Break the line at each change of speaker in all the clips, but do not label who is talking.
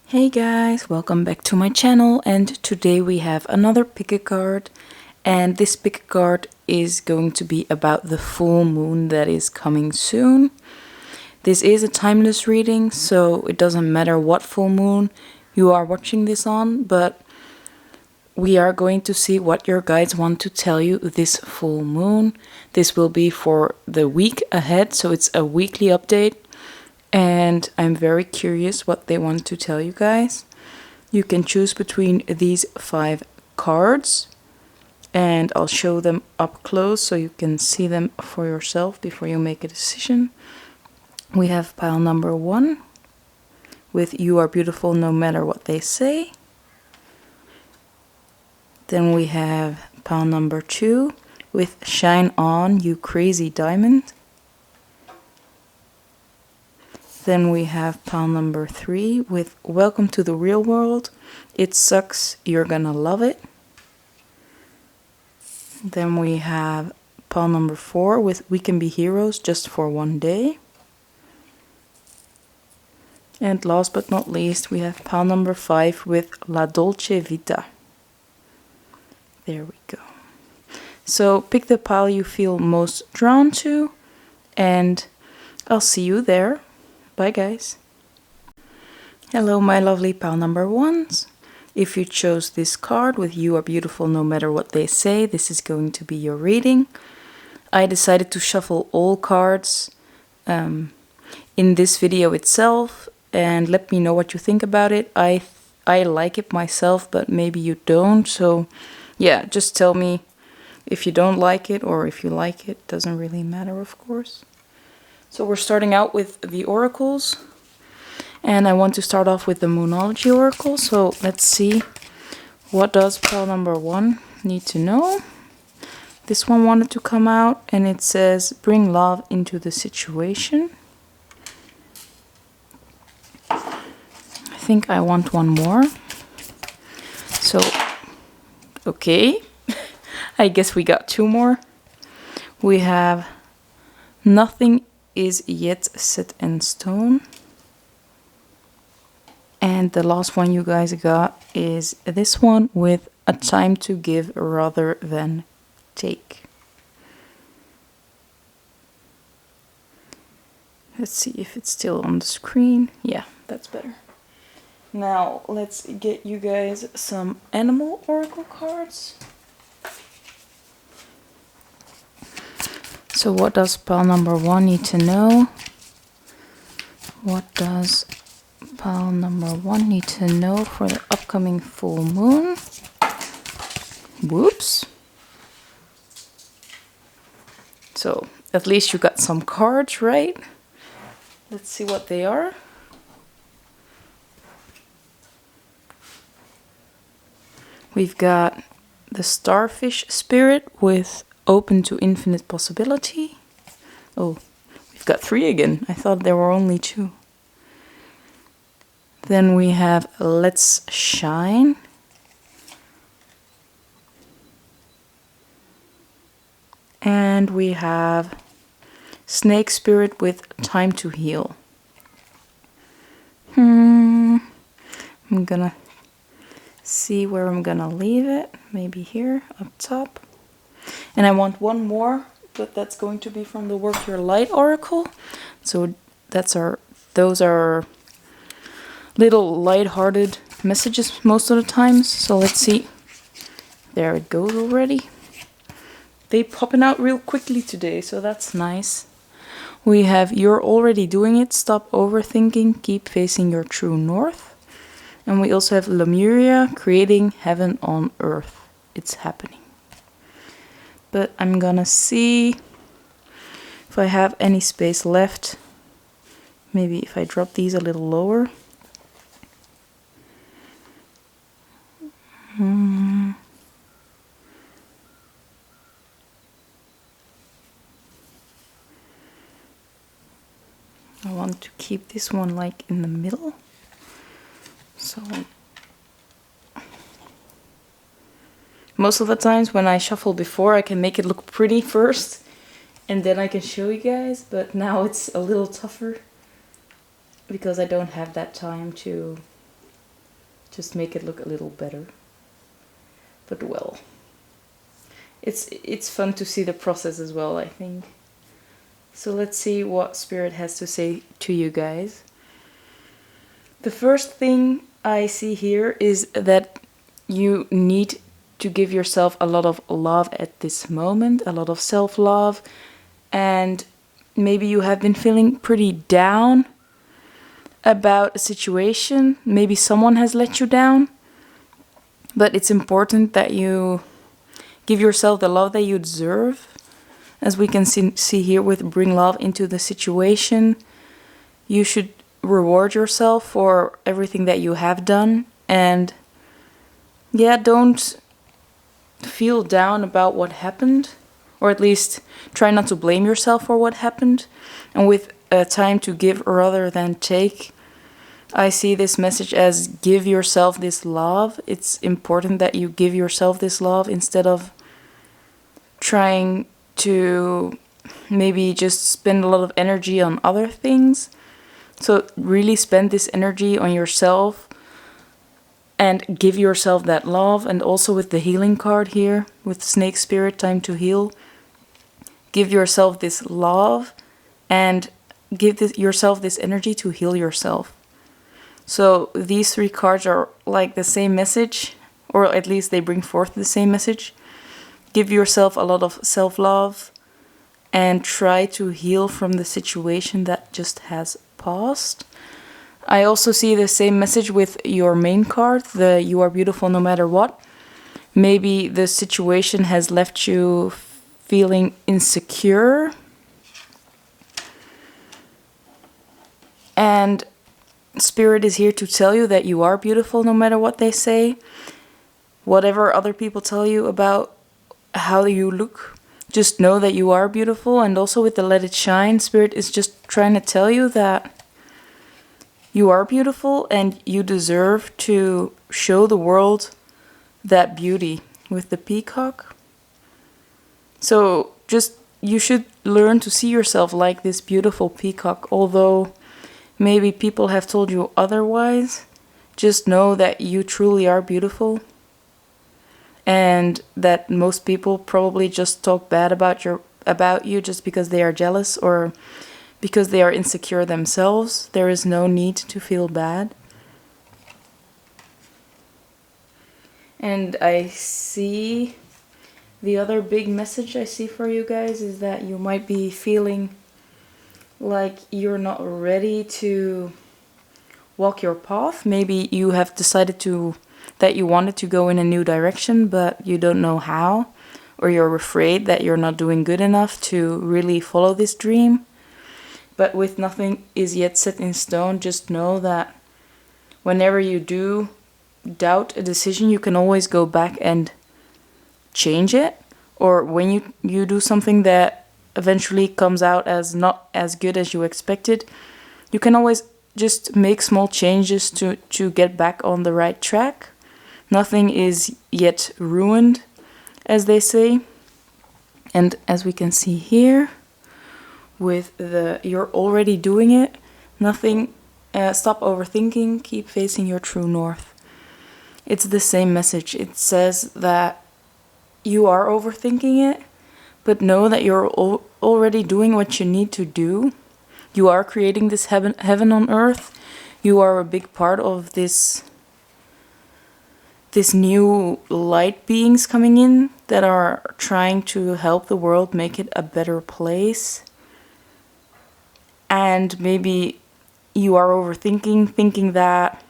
Hey guys, welcome back to my channel, and today we have another pick a card, and this pick a card is going to be about the full moon that is coming soon. This is a timeless reading, so it doesn't matter what full moon you are watching this on, but we are going to see what your guides want to tell you this full moon. This will be for the week ahead, so it's a weekly update. And I'm very curious what they want to tell you guys. You can choose between these 5 cards, and I'll show them up close so you can see them for yourself before you make a decision. We have pile number 1 with "You are beautiful no matter what they say." Then we have pile number 2 with "Shine on, you crazy diamond." Then we have pile number 3 with "Welcome to the real world. It sucks, you're gonna love it." Then we have pile number 4 with "We can be heroes just for one day." And last but not least, we have pile number 5 with "La Dolce Vita." There we go. So pick the pile you feel most drawn to, and I'll see you there. Bye guys. Hello my lovely pile number 1s. If you chose this card with "You are beautiful no matter what they say," this is going to be your reading. I decided to shuffle all cards in this video itself, and let me know what you think about it. I like it myself, but maybe you don't, so yeah, just tell me if you don't like it, or if you like it. Doesn't really matter, of course. So we're starting out with the oracles, and I want to start off with the Moonology oracle. So let's see, what does pile number 1 need to know? This one wanted to come out, and it says, "Bring love into the situation." I think I want one more. So, okay. I guess we got 2 more. We have "Nothing is yet set in stone." And the last one you guys got is this one with "A time to give rather than take." Let's see if it's still on the screen. Yeah, that's better. Now let's get you guys some animal oracle cards. So what does pile number 1 need to know? What does pile number 1 need to know for the upcoming full moon? Whoops. So at least you got some cards, right? Let's see what they are. We've got the Starfish Spirit with "Open to infinite possibility." Oh, we've got 3 again. I thought there were only 2. Then we have "Let's Shine." And we have Snake Spirit with "Time to heal." I'm gonna see where I'm gonna leave it. Maybe here, up top. And I want one more, but that's going to be from the Work Your Light oracle. So those are little light-hearted messages most of the times. So let's see. There it goes already. They popping out real quickly today, so that's nice. We have "You're already doing it. Stop overthinking. Keep facing your true north." And we also have Lemuria, "Creating heaven on earth. It's happening." But I'm gonna see if I have any space left. Maybe if I drop these a little lower. I want to keep this one like in the middle. So most of the times when I shuffle before, I can make it look pretty first, and then I can show you guys, but now it's a little tougher because I don't have that time to just make it look a little better. But well, it's fun to see the process as well, I think. So let's see what Spirit has to say to you guys. The first thing I see here is that you need to give yourself a lot of love at this moment, a lot of self-love, and maybe you have been feeling pretty down about a situation. Maybe someone has let you down, but it's important that you give yourself the love that you deserve. As we can see here with bring love into the situation, you should reward yourself for everything that you have done. And yeah, don't feel down about what happened, or at least try not to blame yourself for what happened. And with time to give rather than take, I see this message as give yourself this love. It's important that you give yourself this love instead of trying to maybe just spend a lot of energy on other things. So really spend this energy on yourself and give yourself that love. And also with the healing card here, with Snake Spirit, time to heal. Give yourself this love and give yourself this energy to heal yourself. So these three cards are like the same message, or at least they bring forth the same message. Give yourself a lot of self-love and try to heal from the situation that just has passed. I also see the same message with your main card, the you are beautiful no matter what. Maybe the situation has left you feeling insecure. And Spirit is here to tell you that you are beautiful no matter what they say. Whatever other people tell you about how you look, just know that you are beautiful. And also with the Let It Shine, Spirit is just trying to tell you that you are beautiful and you deserve to show the world that beauty with the peacock. So just you should learn to see yourself like this beautiful peacock, although maybe people have told you otherwise. Just know that you truly are beautiful. And that most people probably just talk bad about you just because they are jealous or because they are insecure themselves. There is no need to feel bad. And I see the other big message I see for you guys is that you might be feeling like you're not ready to walk your path. Maybe you have decided that you wanted to go in a new direction, but you don't know how, or you're afraid that you're not doing good enough to really follow this dream. But with nothing is yet set in stone, just know that whenever you do doubt a decision, you can always go back and change it. Or when you do something that eventually comes out as not as good as you expected, you can always just make small changes to get back on the right track. Nothing is yet ruined, as they say. And as we can see here, with the you're already doing it, nothing, stop overthinking, keep facing your true north. It's the same message. It says that you are overthinking it, but know that you're already doing what you need to do. You are creating this heaven on earth. You are a big part of this new light beings coming in that are trying to help the world make it a better place. And maybe you are overthinking, thinking that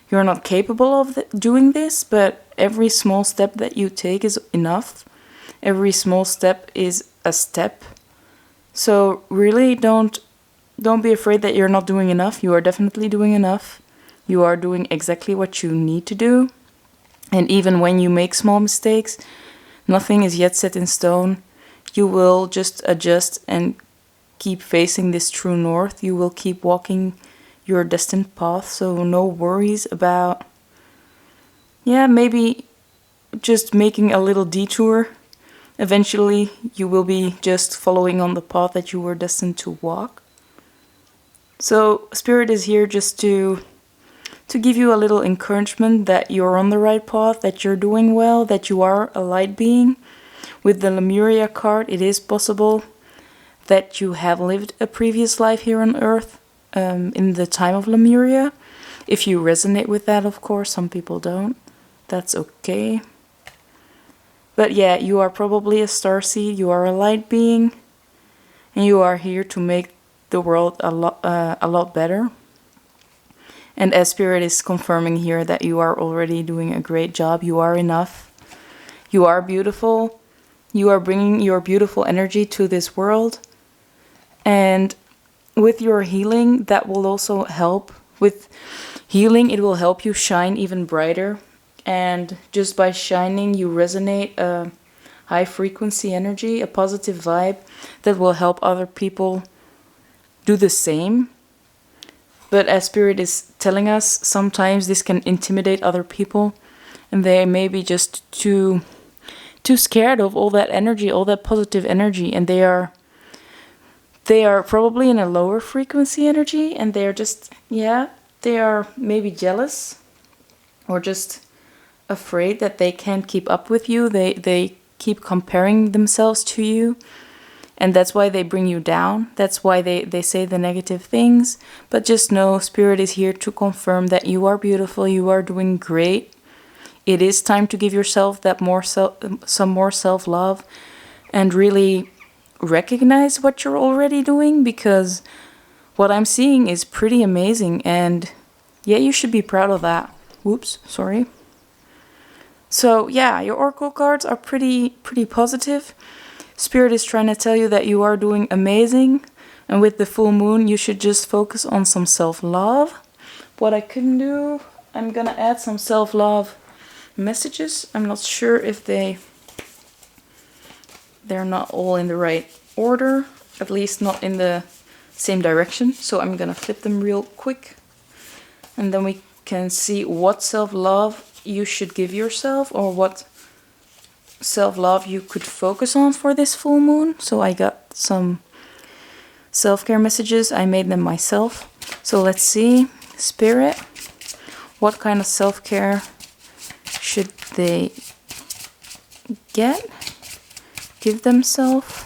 you're not capable of doing this, but every small step that you take is enough. Every small step is a step. So really don't be afraid that you're not doing enough. You are definitely doing enough. You are doing exactly what you need to do. And even when you make small mistakes, nothing is yet set in stone. You will just adjust and keep facing this true north. You will keep walking your destined path. So no worries about, maybe just making a little detour. Eventually, you will be just following on the path that you were destined to walk. So Spirit is here just to to give you a little encouragement that you're on the right path, that you're doing well, that you are a light being. With the Lemuria card, it is possible that you have lived a previous life here on Earth in the time of Lemuria. If you resonate with that, of course, some people don't. That's okay. But yeah, you are probably a starseed, you are a light being, and you are here to make the world a lot better. And as Spirit is confirming here that you are already doing a great job, you are enough, you are beautiful, you are bringing your beautiful energy to this world. And with your healing, that will also help. With healing, it will help you shine even brighter. And just by shining, you resonate a high frequency energy, a positive vibe that will help other people do the same. But as Spirit is telling us, sometimes this can intimidate other people, and they may be just too scared of all that energy, all that positive energy, and they are probably in a lower frequency energy, and they are maybe jealous or just afraid that they can't keep up with you. They keep comparing themselves to you, and that's why they bring you down. That's why they say the negative things. But just know, Spirit is here to confirm that you are beautiful, you are doing great. It is time to give yourself that some more self-love and really recognize what you're already doing, because what I'm seeing is pretty amazing, and yeah, you should be proud of that. Whoops, sorry. So yeah, your oracle cards are pretty positive. Spirit is trying to tell you that you are doing amazing, and with the full moon you should just focus on some self-love. What I can do, I'm gonna add some self-love messages. I'm not sure if they're not all in the right order, at least not in the same direction, so I'm gonna flip them real quick, and then we can see what self-love you should give yourself, or what self-love you could focus on for this full moon. So I got some self-care messages, I made them myself. So let's see, Spirit, what kind of self-care should they give themselves?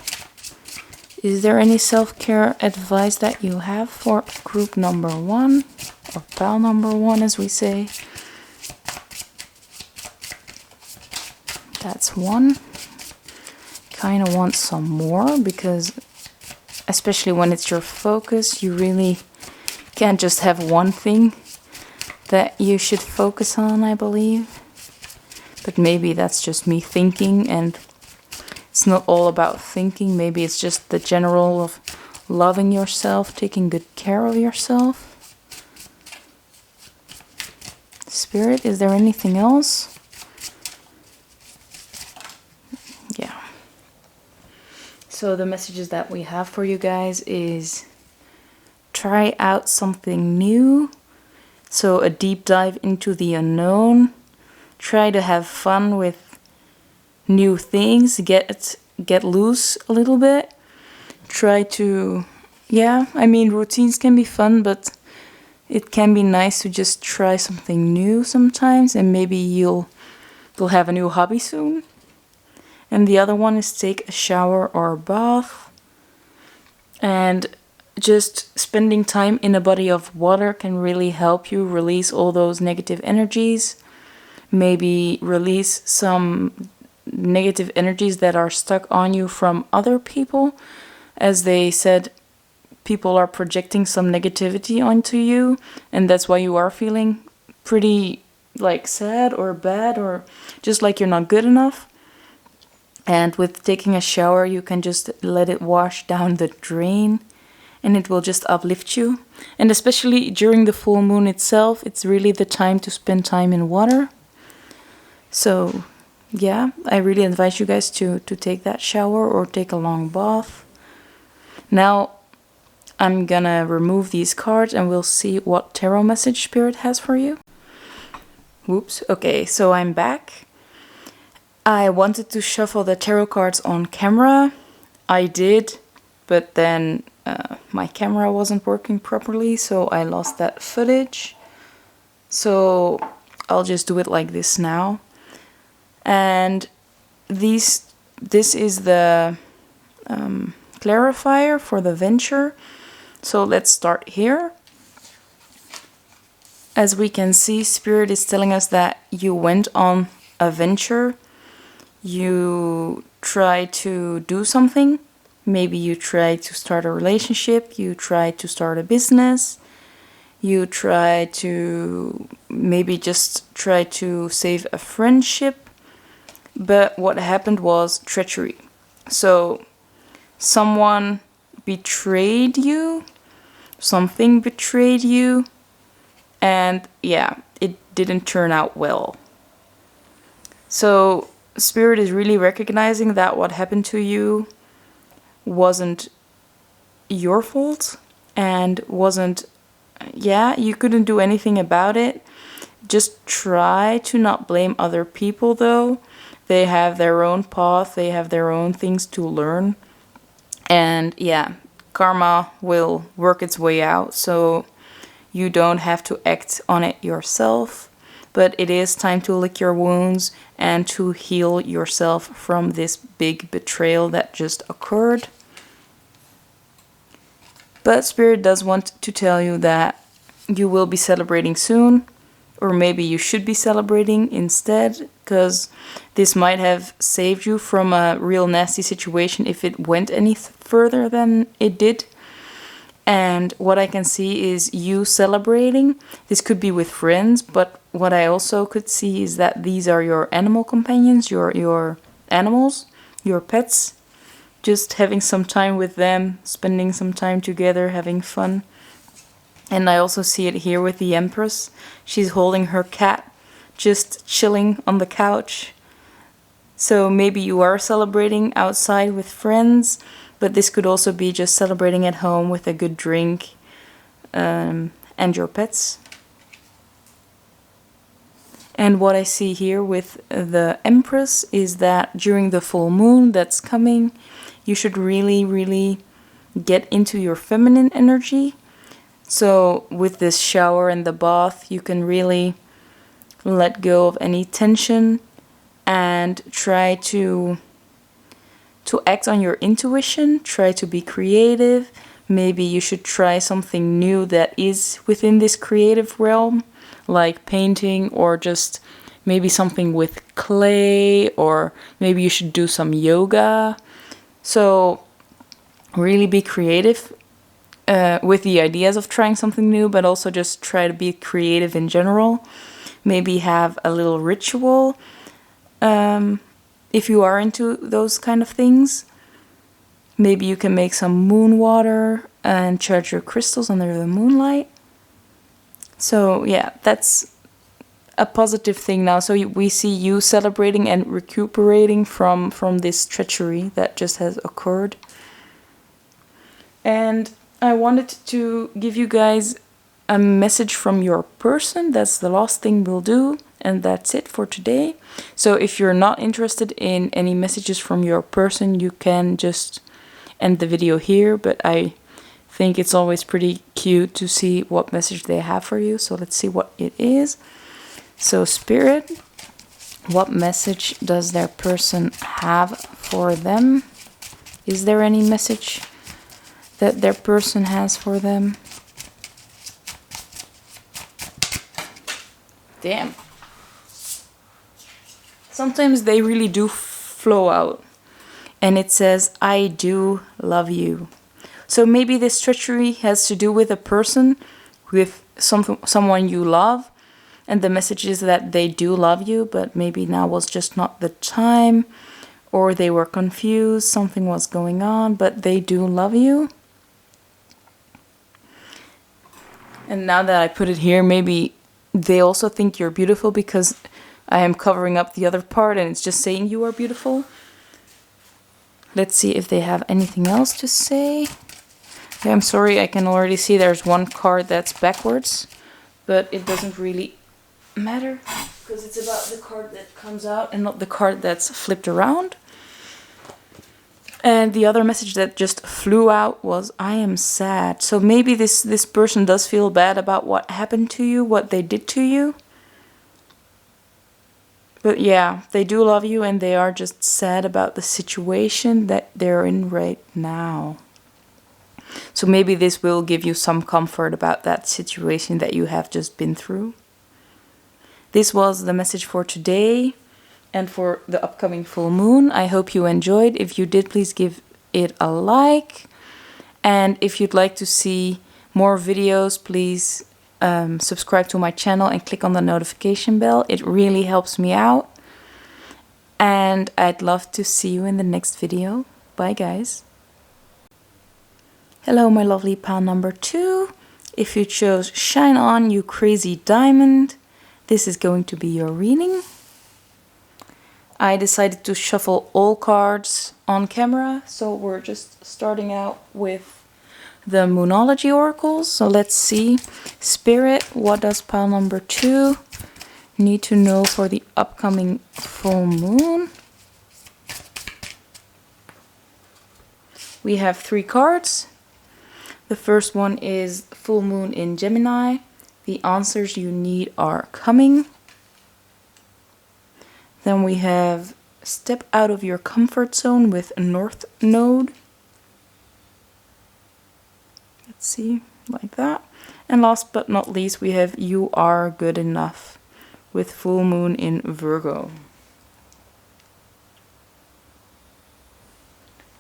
Is there any self-care advice that you have for group number 1, or pal number 1 as we say? That's 1. Kind of want some more, because especially when it's your focus, you really can't just have one thing that you should focus on, I believe. But maybe that's just me thinking, and it's not all about thinking. Maybe it's just the general of loving yourself, taking good care of yourself. Spirit, is there anything else? Yeah. So the messages that we have for you guys is try out something new. So a deep dive into the unknown. Try to have fun with new things. Get loose a little bit. Try to, routines can be fun, but it can be nice to just try something new sometimes, and maybe you'll have a new hobby soon. And the other one is take a shower or a bath. And just spending time in a body of water can really help you release all those negative energies. Maybe release some negative energies that are stuck on you from other people. As they said, people are projecting some negativity onto you, and that's why you are feeling pretty sad or bad, or just like you're not good enough. And with taking a shower, you can just let it wash down the drain, and it will just uplift you. And especially during the full moon itself, it's really the time to spend time in water. So yeah, I really advise you guys to take that shower or take a long bath. Now I'm gonna remove these cards and we'll see what tarot message Spirit has for you. Whoops. Okay, so I'm back. I wanted to shuffle the tarot cards on camera. I did, but then my camera wasn't working properly, so I lost that footage. So I'll just do it like this now. And this is the clarifier for the venture. So let's start here. As we can see, Spirit is telling us that you went on a venture. You try to do something. Maybe you try to start a relationship. You try to start a business. You try to maybe just try to save a friendship. But what happened was treachery. So someone betrayed you. Something betrayed you. And yeah, it didn't turn out well. So Spirit is really recognizing that what happened to you wasn't your fault and wasn't, yeah, you couldn't do anything about it. Just try to not blame other people though. They have their own path, they have their own things to learn. And yeah, karma will work its way out, so you don't have to act on it yourself. But it is time to lick your wounds and to heal yourself from this big betrayal that just occurred. But Spirit does want to tell you that you will be celebrating soon, or maybe you should be celebrating instead, because this might have saved you from a real nasty situation if it went any further than it did. And what I can see is you celebrating. This could be with friends, but what I also could see is that these are your animal companions, your animals, your pets. Just having some time with them, spending some time together, having fun. And I also see it here with the Empress. She's holding her cat, just chilling on the couch. So maybe you are celebrating outside with friends, but this could also be just celebrating at home with a good drink and your pets. And what I see here with the Empress is that during the full moon that's coming, you should really, really get into your feminine energy. So with this shower and the bath, you can really let go of any tension and try to act on your intuition, try to be creative. Maybe you should try something new that is within this creative realm, like painting or just maybe something with clay, or maybe you should do some yoga. So really be creative with the ideas of trying something new, but also just try to be creative in general. Maybe have a little ritual. If you are into those kind of things, maybe you can make some moon water and charge your crystals under the moonlight. So yeah, that's a positive thing now. So we see you celebrating and recuperating from this treachery that just has occurred. And I wanted to give you guys a message from your person. That's the last thing we'll do. And that's it for today. So if you're not interested in any messages from your person, you can just end the video here. But I think it's always pretty cute to see what message they have for you. So let's see what it is. So Spirit, what message does their person have for them? Is there any message that their person has for them? Damn. Sometimes they really do flow out. And it says, I do love you. So maybe this treachery has to do with a person, with someone you love. And the message is that they do love you, but maybe now was just not the time. Or they were confused, something was going on, but they do love you. And now that I put it here, maybe they also think you're beautiful because I am covering up the other part and it's just saying you are beautiful. Let's see if they have anything else to say. Okay, I'm sorry, I can already see there's one card that's backwards, but it doesn't really matter because it's about the card that comes out and not the card that's flipped around. And the other message that just flew out was, I am sad. So maybe this person does feel bad about what happened to you, what they did to you. But yeah, they do love you and they are just sad about the situation that they're in right now. So maybe this will give you some comfort about that situation that you have just been through. This was the message for today and for the upcoming full moon. I hope you enjoyed. If you did, please give it a like. And if you'd like to see more videos, please subscribe to my channel and click on the notification bell. It really helps me out. And I'd love to see you in the next video. Bye, guys. Hello, my lovely pal number 2. If you chose Shine On, you crazy diamond, this is going to be your reading. I decided to shuffle all cards on camera, so we're just starting out with the Moonology oracles. So let's see. Spirit, what does pile number 2 need to know for the upcoming full moon? We have 3 cards. The first one is full moon in Gemini. The answers you need are coming. Then we have step out of your comfort zone with North Node. Let's see, like that. And last but not least, we have you are good enough with full moon in Virgo.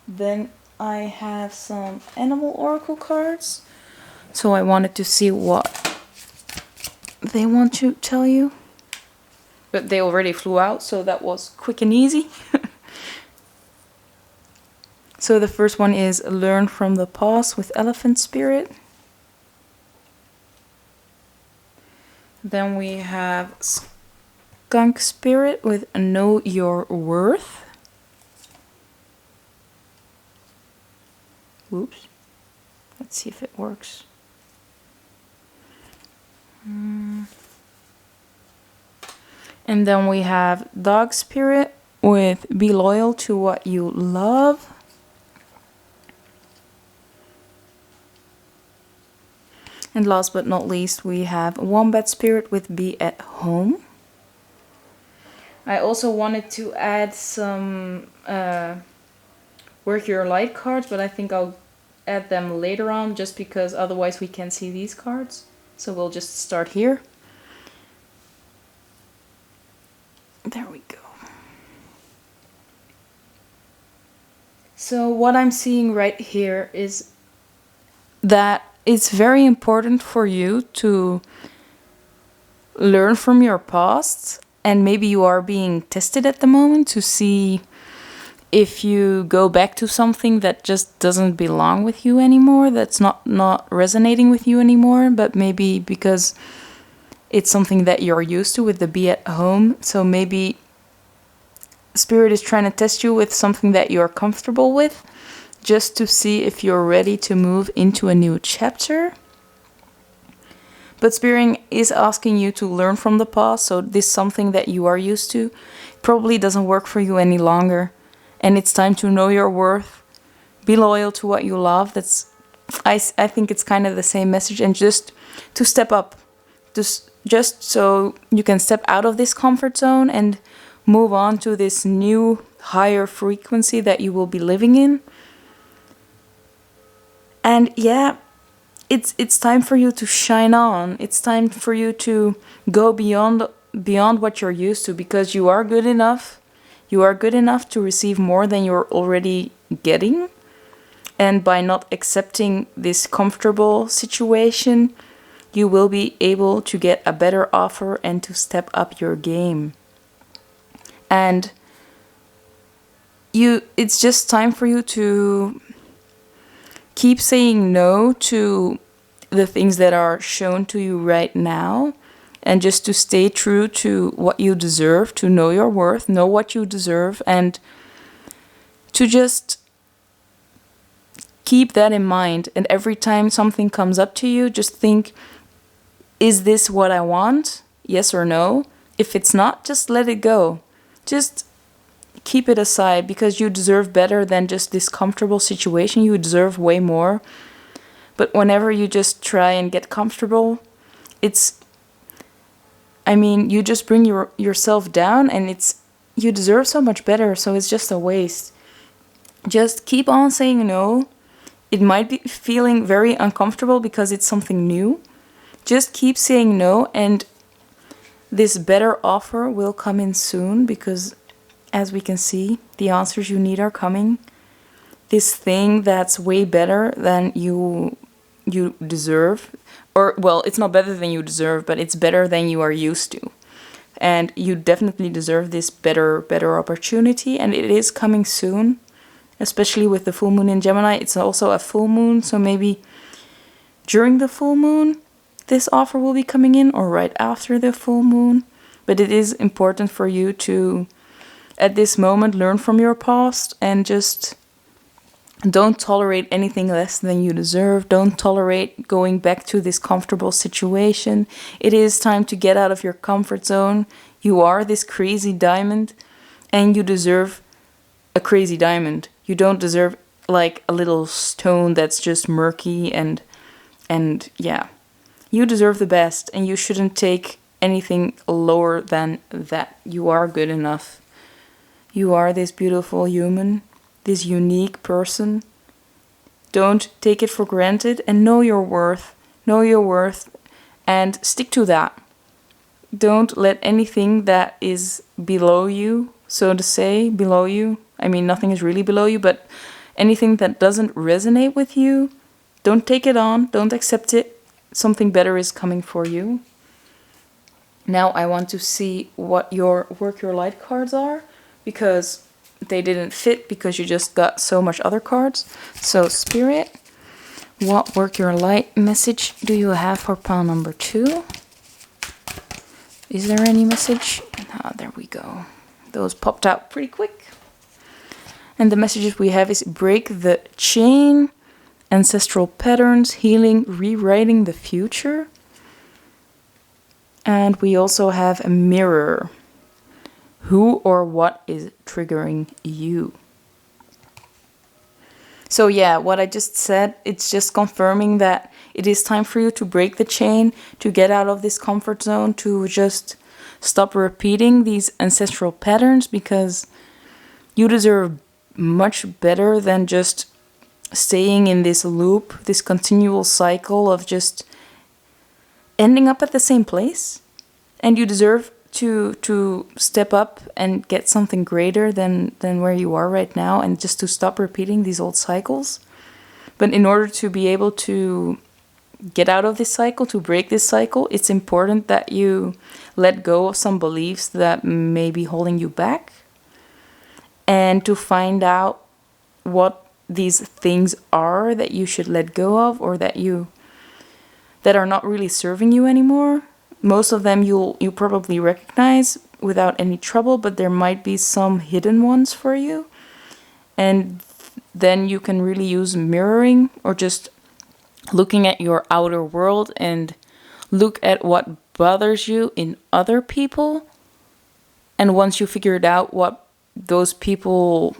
Then I have some animal oracle cards. So I wanted to see what they want to tell you. But they already flew out, so that was quick and easy. So the first one is learn from the past with Elephant Spirit. Then we have Skunk Spirit with know your worth. Oops. Let's see if it works. And then we have Dog Spirit with be loyal to what you love. And last but not least, we have Wombat Spirit with be at home. I also wanted to add some Work Your Light cards, but I think I'll add them later on just because otherwise we can't see these cards. So we'll just start here. There we go. So what I'm seeing right here is that it's very important for you to learn from your past, and maybe you are being tested at the moment to see if you go back to something that just doesn't belong with you anymore, that's not resonating with you anymore, but maybe because it's something that you're used to with the be at home. So maybe Spirit is trying to test you with something that you're comfortable with, just to see if you're ready to move into a new chapter. But Spirit is asking you to learn from the past, so this is something that you are used to. Probably doesn't work for you any longer. And it's time to know your worth. Be loyal to what you love. I think it's kind of the same message. And just to step up. Just so you can step out of this comfort zone and move on to this new higher frequency that you will be living in. And yeah, it's time for you to shine on. It's time for you to go beyond what you're used to, because you are good enough. You are good enough to receive more than you're already getting. And by not accepting this comfortable situation, you will be able to get a better offer and to step up your game. And it's just time for you to keep saying no to the things that are shown to you right now. And just to stay true to what you deserve, to know your worth, know what you deserve, and to just keep that in mind. And every time something comes up to you, just think, is this what I want? Yes or no? If it's not, just let it go. Just keep it aside, because you deserve better than just this comfortable situation. You deserve way more. But whenever you just try and get comfortable, you just bring yourself down, and you deserve so much better, so it's just a waste. Just keep on saying no. It might be feeling very uncomfortable because it's something new. Just keep saying no, and this better offer will come in soon, because as we can see, the answers you need are coming. This thing that's way better than you deserve, or well, it's not better than you deserve, but it's better than you are used to. And you definitely deserve this better opportunity, and it is coming soon, especially with the full moon in Gemini. It's also a full moon, so maybe during the full moon this offer will be coming in, or right after the full moon. But it is important for you to, at this moment, learn from your past and just don't tolerate anything less than you deserve. Don't tolerate going back to this comfortable situation. It is time to get out of your comfort zone. You are this crazy diamond, and you deserve a crazy diamond. You don't deserve like a little stone that's just murky and yeah. You deserve the best, and you shouldn't take anything lower than that. You are good enough. You are this beautiful human, this unique person. Don't take it for granted, and know your worth. Know your worth and stick to that. Don't let anything that is below you, so to say, below you. I mean, nothing is really below you, but anything that doesn't resonate with you, don't take it on. Don't accept it. Something better is coming for you. Now I want to see what your work your light cards are, because they didn't fit because you just got so much other cards. So Spirit, what work your light message do you have for pile number 2? Is there any message? Ah, there we go. Those popped out pretty quick. And the messages we have is break the chain, ancestral patterns, healing, rewriting the future. And we also have a mirror. Who or what is triggering you? So yeah, what I just said, it's just confirming that it is time for you to break the chain, to get out of this comfort zone, to just stop repeating these ancestral patterns, because you deserve much better than just staying in this loop, this continual cycle of just ending up at the same place. And you deserve to step up and get something greater than where you are right now, and just to stop repeating these old cycles. But in order to be able to get out of this cycle, to break this cycle, it's important that you let go of some beliefs that may be holding you back, and to find out what these things are that you should let go of, or that are not really serving you anymore. Most of them you probably recognize without any trouble, but there might be some hidden ones for you. And then you can really use mirroring, or just looking at your outer world and look at what bothers you in other people. And once you figured out what those people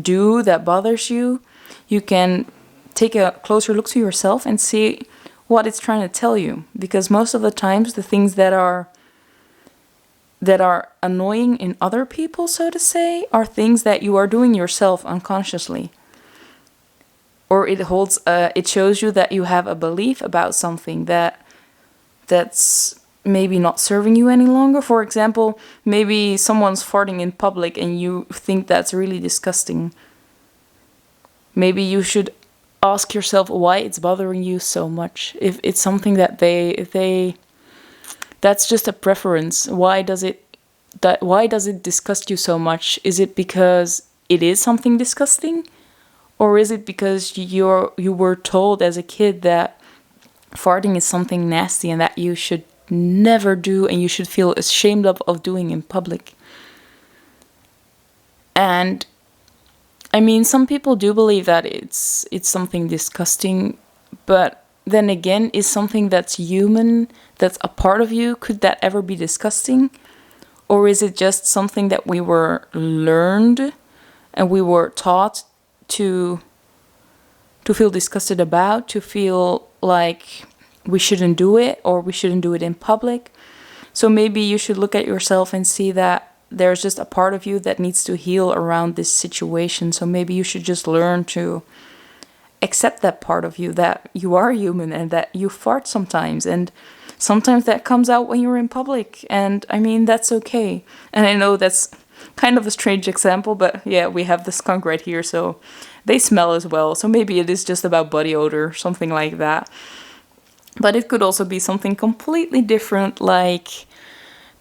do that bothers you, you can take a closer look to yourself and see what it's trying to tell you. Because most of the times the things that are annoying in other people, so to say, are things that you are doing yourself unconsciously. Or it shows you that you have a belief about something that's maybe not serving you any longer. For example, maybe someone's farting in public and you think that's really disgusting. Maybe you should ask yourself why it's bothering you so much. If it's something that that's just a preference. Why does it disgust you so much? Is it because it is something disgusting? Or is it because you were told as a kid that farting is something nasty and that you should never do, and you should feel ashamed of doing in public? And I mean, some people do believe that it's something disgusting, but then again, is something that's human, that's a part of you, could that ever be disgusting? Or is it just something that we were learned and we were taught to feel disgusted about, to feel like we shouldn't do it or we shouldn't do it in public? So maybe you should look at yourself and see that there's just a part of you that needs to heal around this situation. So maybe you should just learn to accept that part of you, that you are human and that you fart sometimes, and sometimes that comes out when you're in public, and I mean, that's okay. And I know that's kind of a strange example, but yeah, we have the skunk right here, so they smell as well, so maybe it is just about body odor, something like that. But it could also be something completely different, like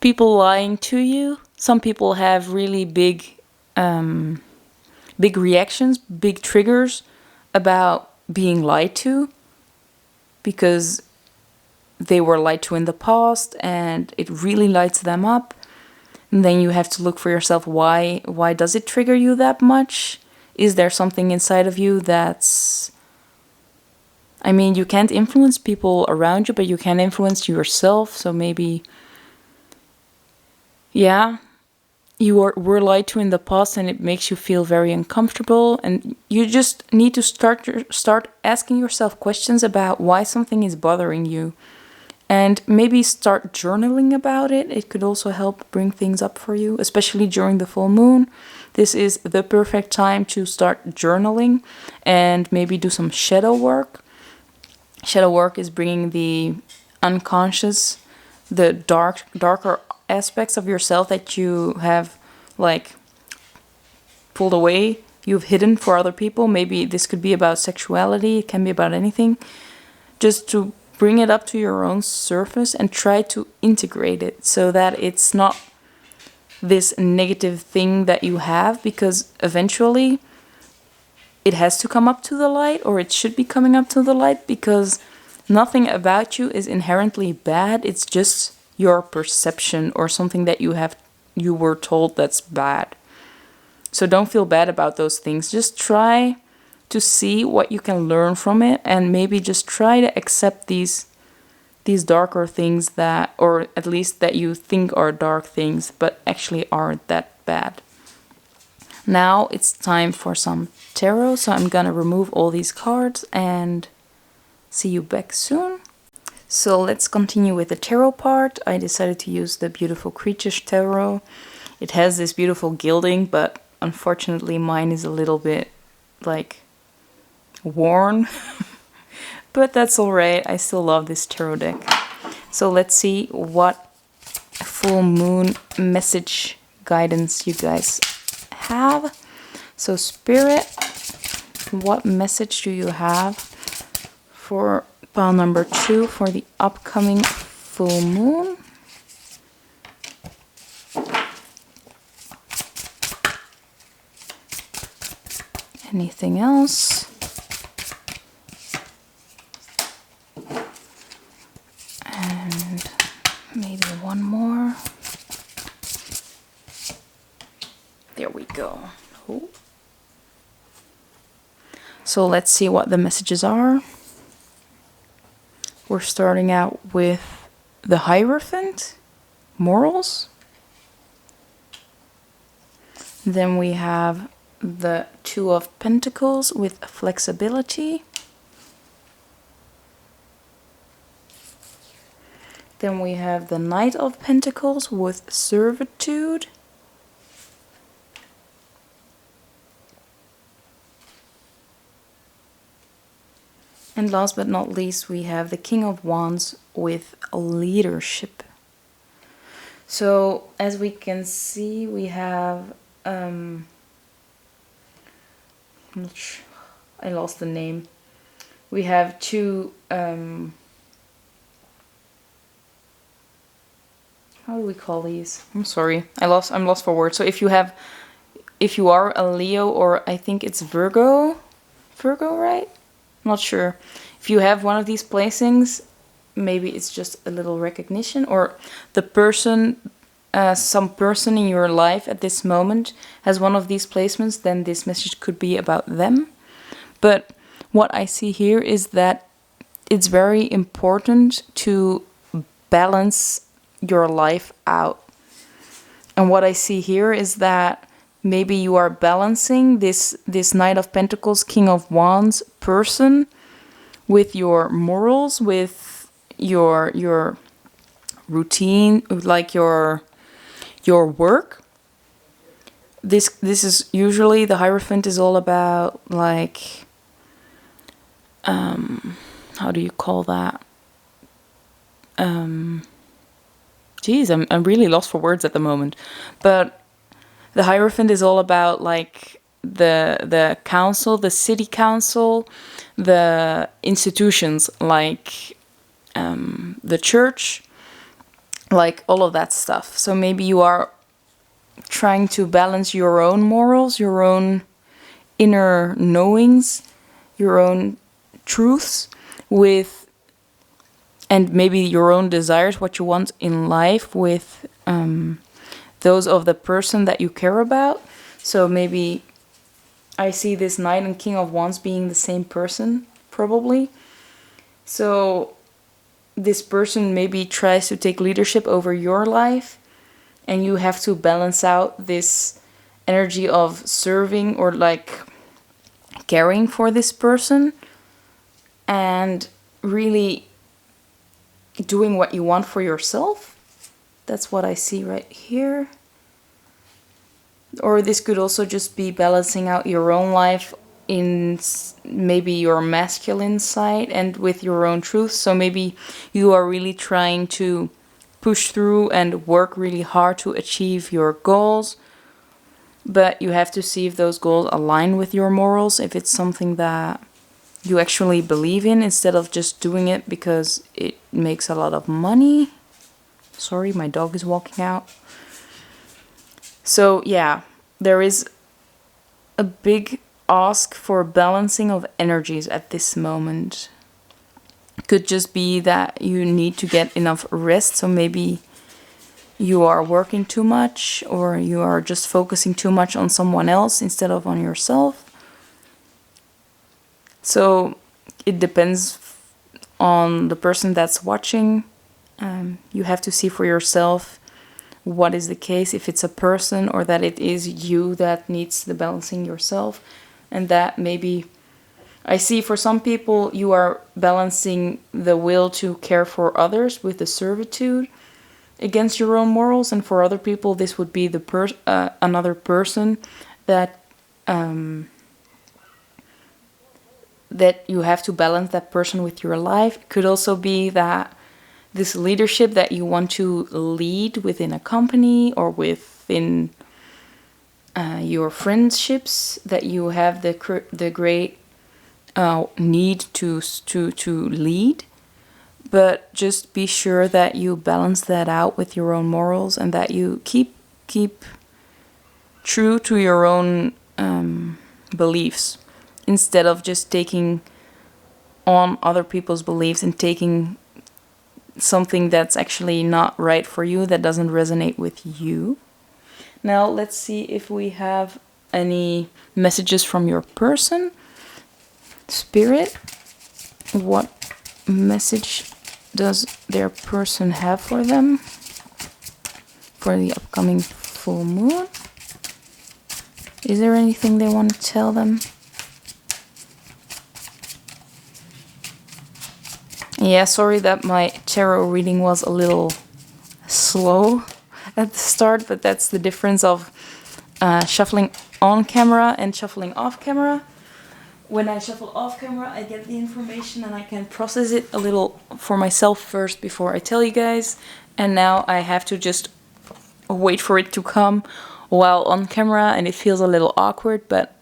people lying to you. Some people have really big reactions, big triggers about being lied to because they were lied to in the past and it really lights them up. And then you have to look for yourself, why does it trigger you that much? Is there something inside of you that's... I mean, you can't influence people around you, but you can influence yourself. So maybe, yeah, you were lied to in the past and it makes you feel very uncomfortable, and you just need to start asking yourself questions about why something is bothering you, and maybe start journaling about it. It could also help bring things up for you, especially during the full moon. This is the perfect time to start journaling and maybe do some shadow work. Shadow work is bringing the unconscious, the darker aspects of yourself that you have like pulled away, you've hidden for other people. Maybe this could be about sexuality, it can be about anything. Just to bring it up to your own surface and try to integrate it so that it's not this negative thing that you have, because eventually it has to come up to the light, or it should be coming up to the light, because nothing about you is inherently bad. It's just your perception or something that you were told that's bad. So don't feel bad about those things. Just try to see what you can learn from it, and maybe just try to accept these darker things that, or at least that you think are dark things, but actually aren't that bad. Now it's time for some tarot, so I'm gonna remove all these cards and see you back soon. So let's continue with the tarot part. I decided to use the Beautiful Creatures Tarot. It has this beautiful gilding, but unfortunately mine is a little bit like worn. But that's alright, I still love this tarot deck. So let's see what full moon message guidance you guys have. So Spirit, what message do you have for pile number 2 for the upcoming full moon? Anything else? And maybe one more. There we go. Oh. So let's see what the messages are. We're starting out with the Hierophant, morals. Then we have the Two of Pentacles with flexibility. Then we have the Knight of Pentacles with servitude. And last but not least, we have the King of Wands with leadership. So, as we can see, we have... I lost the name. We have two... how do we call these? I'm sorry. I'm lost for words. So if you are a Leo, or I think it's Virgo, right? Not sure. If you have one of these placings, maybe it's just a little recognition, or the person, some person in your life at this moment has one of these placements, then this message could be about them. But what I see here is that it's very important to balance your life out. And what I see here is that maybe you are balancing this Knight of Pentacles, King of Wands person with your morals, with your routine, like your work. This is usually, the Hierophant is all about, like, how do you call that? Geez, I'm really lost for words at the moment. But the Hierophant is all about, like, the council, the city council, the institutions, like the church, like all of that stuff. So maybe you are trying to balance your own morals, your own inner knowings, your own truths with, and maybe your own desires, what you want in life, with those of the person that you care about. So maybe I see this Knight and King of Wands being the same person, probably. So this person maybe tries to take leadership over your life, and you have to balance out this energy of serving or, like, caring for this person and really doing what you want for yourself. That's what I see right here. Or this could also just be balancing out your own life in maybe your masculine side and with your own truth. So maybe you are really trying to push through and work really hard to achieve your goals, but you have to see if those goals align with your morals, if it's something that you actually believe in, instead of just doing it because it makes a lot of money. Sorry, my dog is walking out. So yeah, there is a big ask for balancing of energies at this moment. Could just be that you need to get enough rest, so maybe you are working too much, or you are just focusing too much on someone else instead of on yourself. So it depends on the person that's watching. You have to see for yourself what is the case, if it's a person or that it is you that needs the balancing yourself. And that maybe, I see for some people you are balancing the will to care for others with the servitude against your own morals, and for other people this would be the another person that that you have to balance that person with your life. It could also be that this leadership that you want to lead within a company or within your friendships, that you have the great need to lead, but just be sure that you balance that out with your own morals, and that you keep true to your own beliefs, instead of just taking on other people's beliefs and taking something that's actually not right for you, that doesn't resonate with you. Now let's see if we have any messages from your person. Spirit, what message does their person have for them for the upcoming full moon? Is there anything they want to tell them? Yeah, sorry that my tarot reading was a little slow at the start, but that's the difference of shuffling on camera and shuffling off camera. When I shuffle off camera, I get the information and I can process it a little for myself first before I tell you guys. And now I have to just wait for it to come while on camera, and it feels a little awkward, but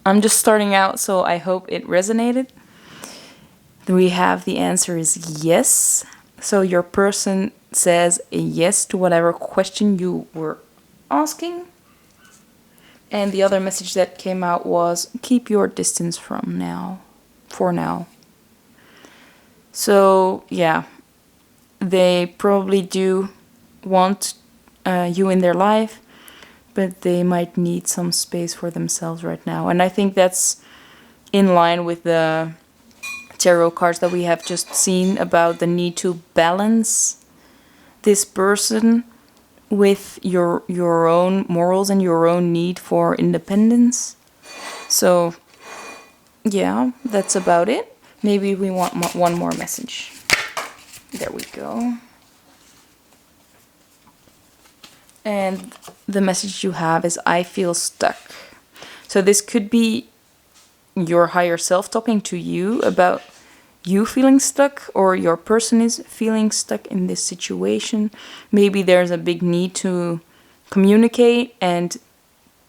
I'm just starting out, so I hope it resonated. We have the answer is yes. So your person says a yes to whatever question you were asking. And the other message that came out was keep your distance from now, for now. So yeah, they probably do want you in their life, but they might need some space for themselves right now. And I think that's in line with the tarot cards that we have just seen about the need to balance this person with your own morals and your own need for independence. So yeah, that's about it. Maybe we want one more message. There we go. And the message you have is, I feel stuck. So this could be your higher self talking to you about you feeling stuck, or your person is feeling stuck in this situation. Maybe there's a big need to communicate and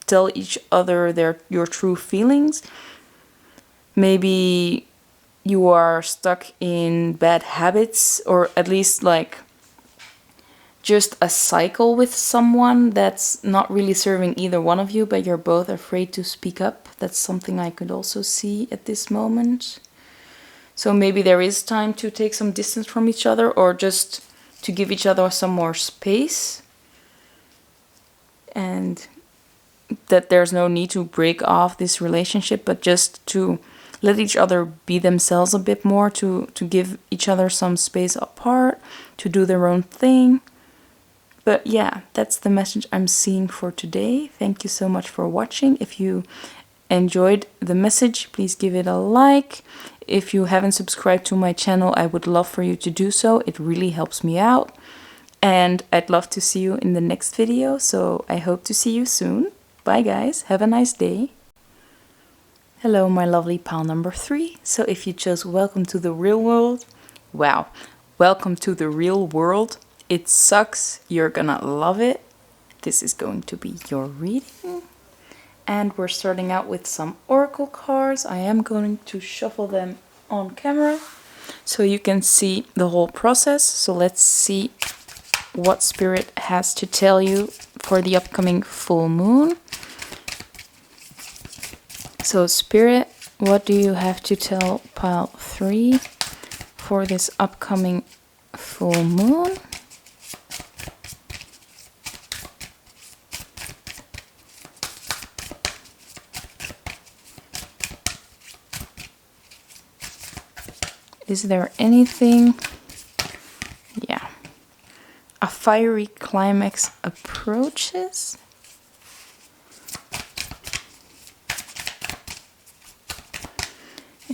tell each other your true feelings. Maybe you are stuck in bad habits, or at least like just a cycle with someone that's not really serving either one of you, but you're both afraid to speak up. That's something I could also see at this moment. So maybe there is time to take some distance from each other, or just to give each other some more space. And that there's no need to break off this relationship, but just to let each other be themselves a bit more, to give each other some space apart, to do their own thing. But yeah, that's the message I'm seeing for today. Thank you so much for watching. If you enjoyed the message, please give it a like. If you haven't subscribed to my channel, I would love for you to do so. It really helps me out. And I'd love to see you in the next video. So I hope to see you soon. Bye guys, have a nice day. Hello my lovely pal number 3. So if you chose welcome to the real world, wow, welcome to the real world. It sucks, you're gonna love it. This is going to be your reading. And we're starting out with some oracle cards. I am going to shuffle them on camera so you can see the whole process. So let's see what Spirit has to tell you for the upcoming full moon. So Spirit, what do you have to tell pile 3 for this upcoming full moon? Is there anything? Yeah. A fiery climax approaches.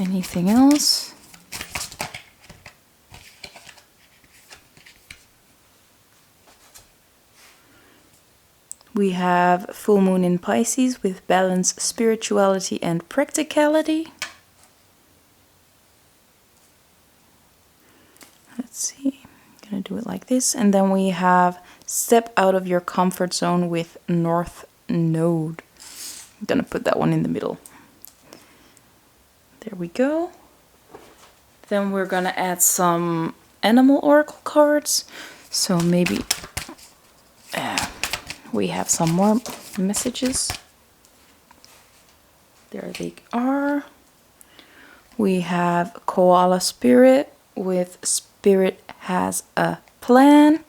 Anything else? We have full moon in Pisces with balance, spirituality, and practicality. Let's see, I'm gonna do it like this. And then we have step out of your comfort zone with North Node. I'm gonna put that one in the middle. There we go. Then we're gonna add some animal oracle cards. So maybe we have some more messages. There they are. We have koala spirit with spirit has a plan.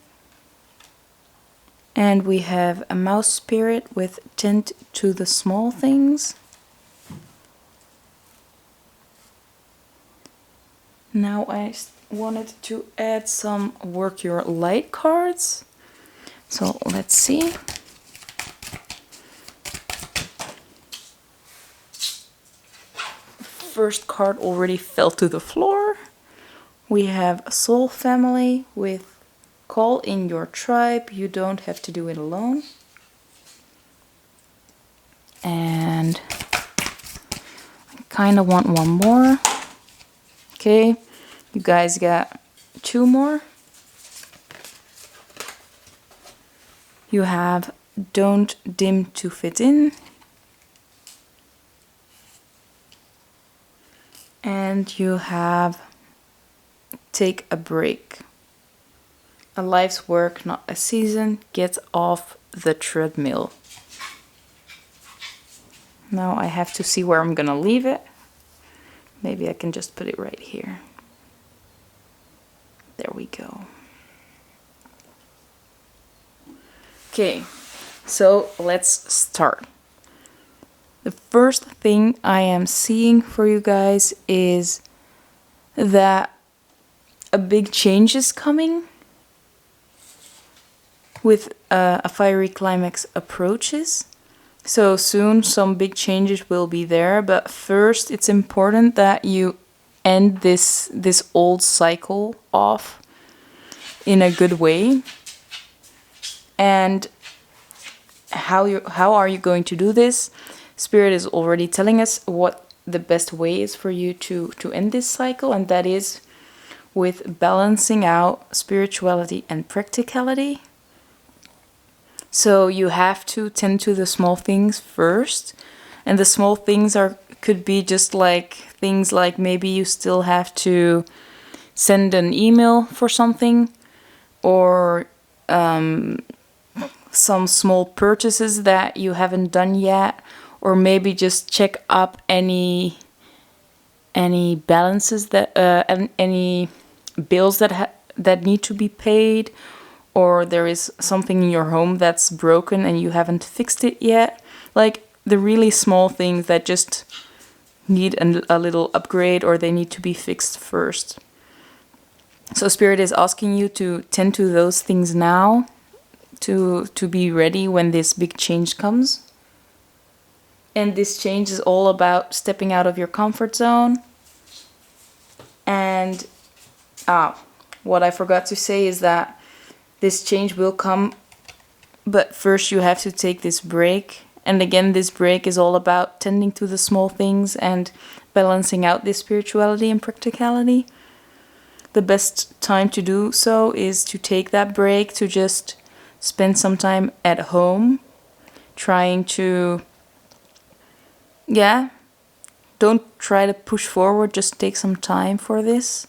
And we have a mouse spirit with tend to the small things. Now I wanted to add some work your light cards. So let's see. First card already fell to the floor. We have Soul Family with call in your tribe. You don't have to do it alone. And I kind of want one more. Okay, you guys got 2 more. You have don't dim to fit in. And you have take a break. A life's work, not a season. Get off the treadmill. Now I have to see where I'm gonna leave it. Maybe I can just put it right here. There we go. Okay, so let's start. The first thing I am seeing for you guys is that a big change is coming. with a fiery climax approaches. So soon some big changes will be there, but first it's important that you end this old cycle off in a good way. And how are you going to do this? Spirit is already telling us what the best way is for you to end this cycle, and that is with balancing out spirituality and practicality. So you have to tend to the small things first, and the small things could be just like things like maybe you still have to send an email for something, or some small purchases that you haven't done yet, or maybe just check up any balances that any bills that need to be paid, or there is something in your home that's broken and you haven't fixed it yet. Like the really small things that just need a little upgrade, or they need to be fixed first. So Spirit is asking you to tend to those things now, to be ready when this big change comes. And this change is all about stepping out of your comfort zone. And what I forgot to say is that this change will come, but first you have to take this break. And again, this break is all about tending to the small things and balancing out this spirituality and practicality. The best time to do so is to take that break, to just spend some time at home, trying to, don't try to push forward, just take some time for this.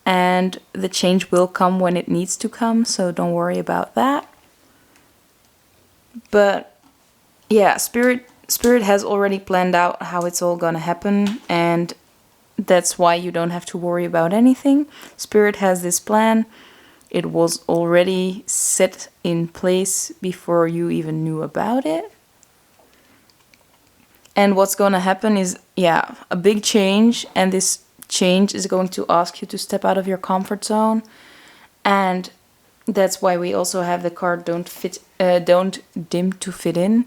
And the change will come when it needs to come, so don't worry about that. But yeah, Spirit has already planned out how it's all gonna happen, and that's why you don't have to worry about anything. Spirit has this plan. It was already set in place before you even knew about it. And what's gonna happen is, a big change, and this change is going to ask you to step out of your comfort zone. And that's why we also have the card don't dim to fit in.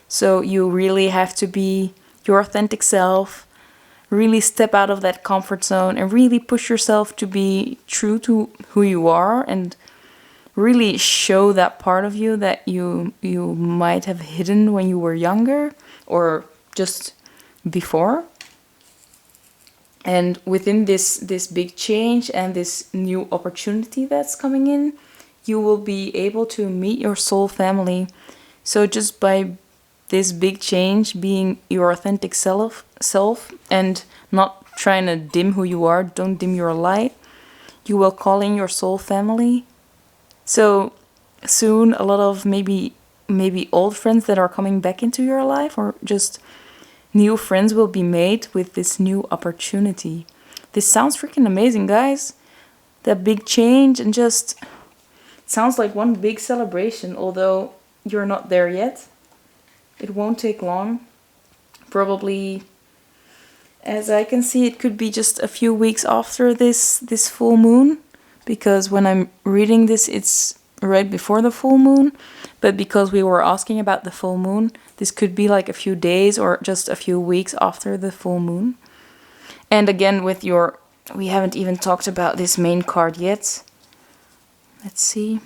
So you really have to be your authentic self, really step out of that comfort zone and really push yourself to be true to who you are, and really show that part of you that you might have hidden when you were younger or just before. And within this big change and this new opportunity that's coming in, you will be able to meet your soul family. So just by this big change, being your authentic self and not trying to dim who you are, don't dim your light, you will call in your soul family. So soon a lot of maybe old friends that are coming back into your life, or just new friends, will be made with this new opportunity. This sounds freaking amazing, guys. That big change, and just, it sounds like one big celebration, although you're not there yet. It won't take long. Probably, as I can see, it could be just a few weeks after this full moon, because when I'm reading this, it's right before the full moon. But because we were asking about the full moon, this could be like a few days or just a few weeks after the full moon. And again, we haven't even talked about this main card yet. Let's see.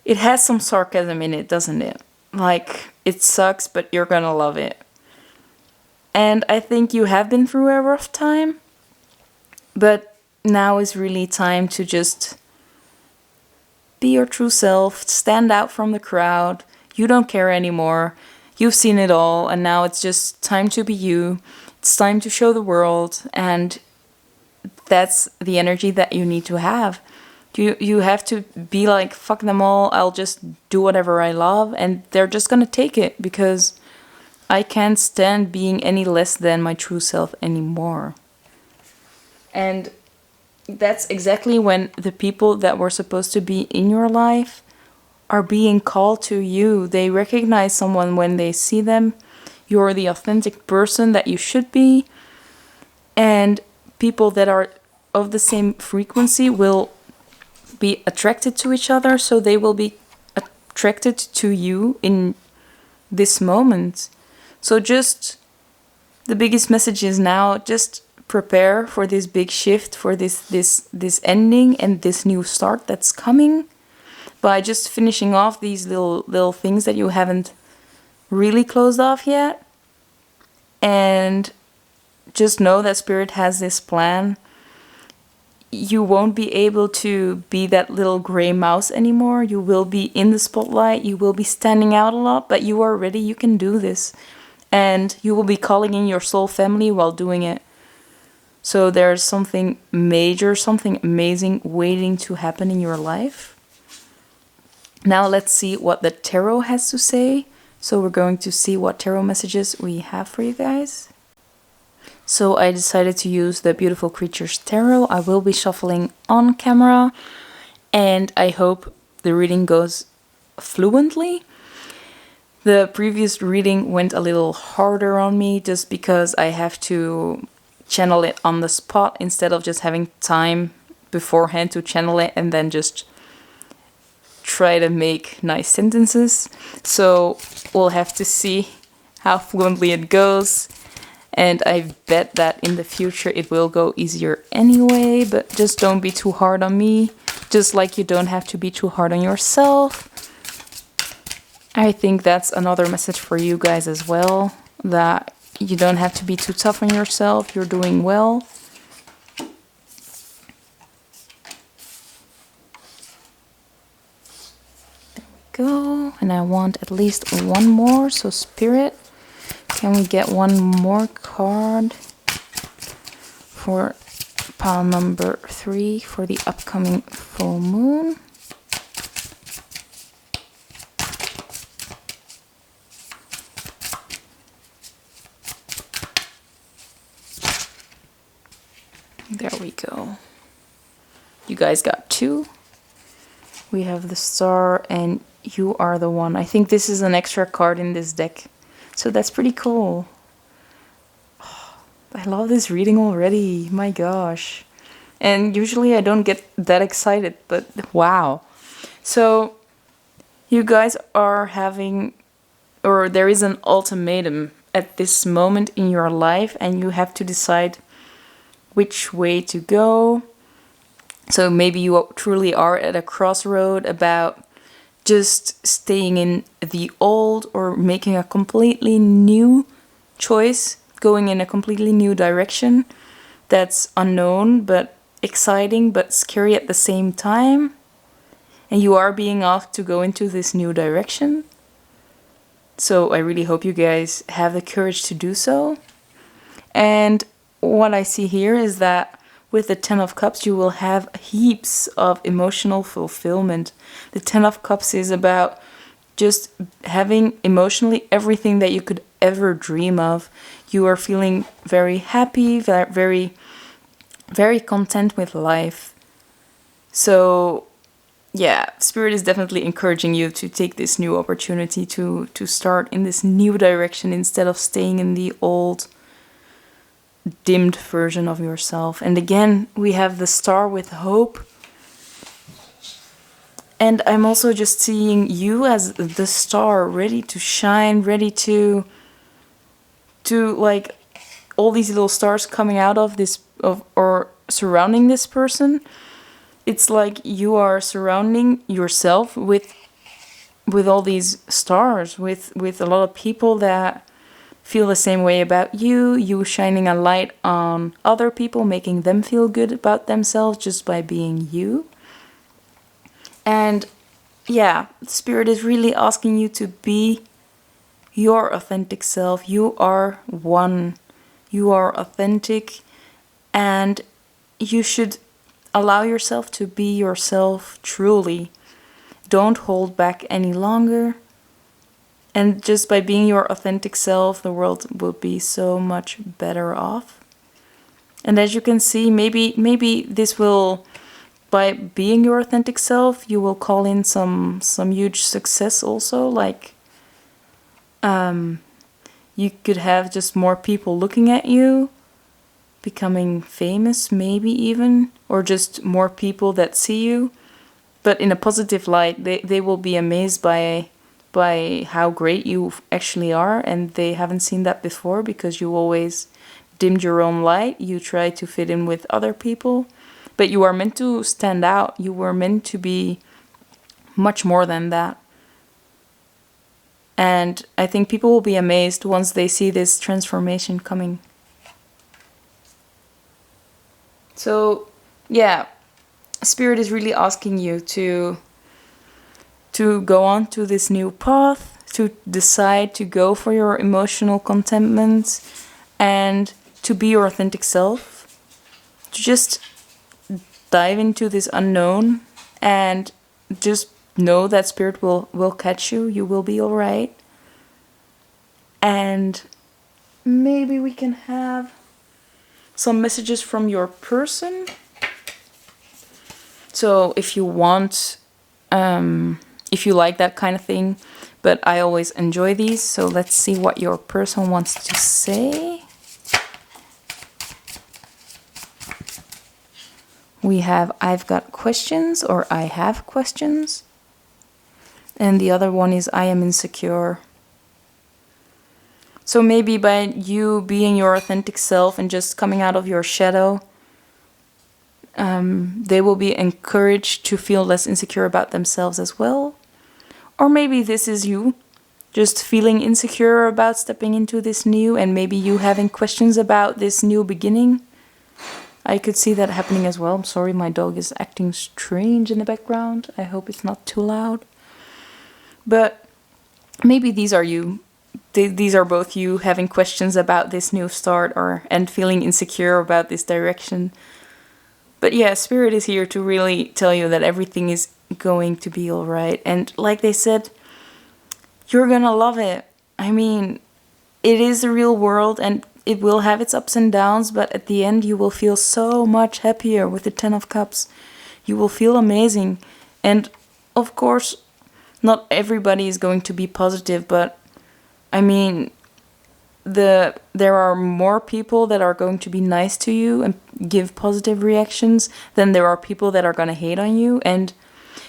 It has some sarcasm in it, doesn't it? Like, it sucks, but you're gonna love it. And I think you have been through a rough time, but now is really time to just be your true self, stand out from the crowd. You don't care anymore. You've seen it all, and now it's just time to be you. It's time to show the world, and that's the energy that you need to have. You have to be like, fuck them all, I'll just do whatever I love, and they're just gonna take it, because I can't stand being any less than my true self anymore. And that's exactly when the people that were supposed to be in your life are being called to you. They recognize someone when they see them. You're the authentic person that you should be, and people that are of the same frequency will be attracted to each other, so they will be attracted to you in this moment. So just the biggest message is now just prepare for this big shift, for this ending and this new start that's coming, by just finishing off these little things that you haven't really closed off yet. And just know that Spirit has this plan. You won't be able to be that little gray mouse anymore. You will be in the spotlight. You will be standing out a lot, but you are ready. You can do this. And you will be calling in your soul family while doing it. So there's something major, something amazing waiting to happen in your life. Now let's see what the tarot has to say. So we're going to see what tarot messages we have for you guys. So I decided to use the Beautiful Creatures Tarot. I will be shuffling on camera, and I hope the reading goes fluently. The previous reading went a little harder on me just because I have to channel it on the spot instead of just having time beforehand to channel it and then just try to make nice sentences. So we'll have to see how fluently it goes. And I bet that in the future it will go easier anyway, but just don't be too hard on me. Just like you don't have to be too hard on yourself. I think that's another message for you guys as well, that you don't have to be too tough on yourself. You're doing well. There we go. And I want at least one more, so Spirit, can we get one more card for pile number 3 for the upcoming full moon? There we go. You guys got 2. We have the Star and you are the One. I think this is an extra card in this deck. So that's pretty cool. Oh, I love this reading already. My gosh. And usually I don't get that excited, but wow. So you guys are having, or there is an ultimatum at this moment in your life, and you have to decide which way to go. So maybe you truly are at a crossroad about just staying in the old or making a completely new choice, going in a completely new direction that's unknown but exciting but scary at the same time. And you are being asked to go into this new direction. So I really hope you guys have the courage to do so. And what I see here is that with the 10 of Cups, you will have heaps of emotional fulfillment. The 10 of Cups is about just having emotionally everything that you could ever dream of. You are feeling very happy, very, very content with life. So, yeah, Spirit is definitely encouraging you to take this new opportunity to start in this new direction instead of staying in the old dimmed version of yourself. And again, we have the Star with hope. And I'm also just seeing you as the star, ready to shine, ready to like all these little stars coming out of this or surrounding this person. It's like you are surrounding yourself with all these stars, with a lot of people that feel the same way about you. You shining a light on other people, making them feel good about themselves just by being you. And yeah, Spirit is really asking you to be your authentic self. You are one. You are authentic, and you should allow yourself to be yourself truly. Don't hold back any longer. And just by being your authentic self, the world will be so much better off. And as you can see, maybe this will, by being your authentic self, you will call in some huge success also. Like, you could have just more people looking at you, becoming famous maybe even, or just more people that see you. but in a positive light. They will be amazed by how great you actually are, and they haven't seen that before because you always dimmed your own light. You try to fit in with other people, but you are meant to stand out. You were meant to be much more than that. And I think people will be amazed once they see this transformation coming. So, yeah, Spirit is really asking you to go on to this new path, to decide to go for your emotional contentment and to be your authentic self, to just dive into this unknown and just know that Spirit will catch you. You will be all right. And maybe we can have some messages from your person. So if you want, if you like that kind of thing, but I always enjoy these. So let's see what your person wants to say. We have I've got questions, or I have questions. And the other one is I am insecure. So maybe by you being your authentic self and just coming out of your shadow, they will be encouraged to feel less insecure about themselves as well. Or maybe this is you just feeling insecure about stepping into this new, and maybe you having questions about this new beginning. I could see that happening as well. I'm sorry, my dog is acting strange in the background. I hope it's not too loud. But maybe these are you. These are both you having questions about this new start and feeling insecure about this direction. But yeah, Spirit is here to really tell you that everything is going to be all right. And like they said, you're gonna love it. I mean, it is the real world and it will have its ups and downs, but at the end you will feel so much happier with the 10 of Cups. You will feel amazing. And of course, not everybody is going to be positive, but I mean, there are more people that are going to be nice to you and give positive reactions than there are people that are going to hate on you. And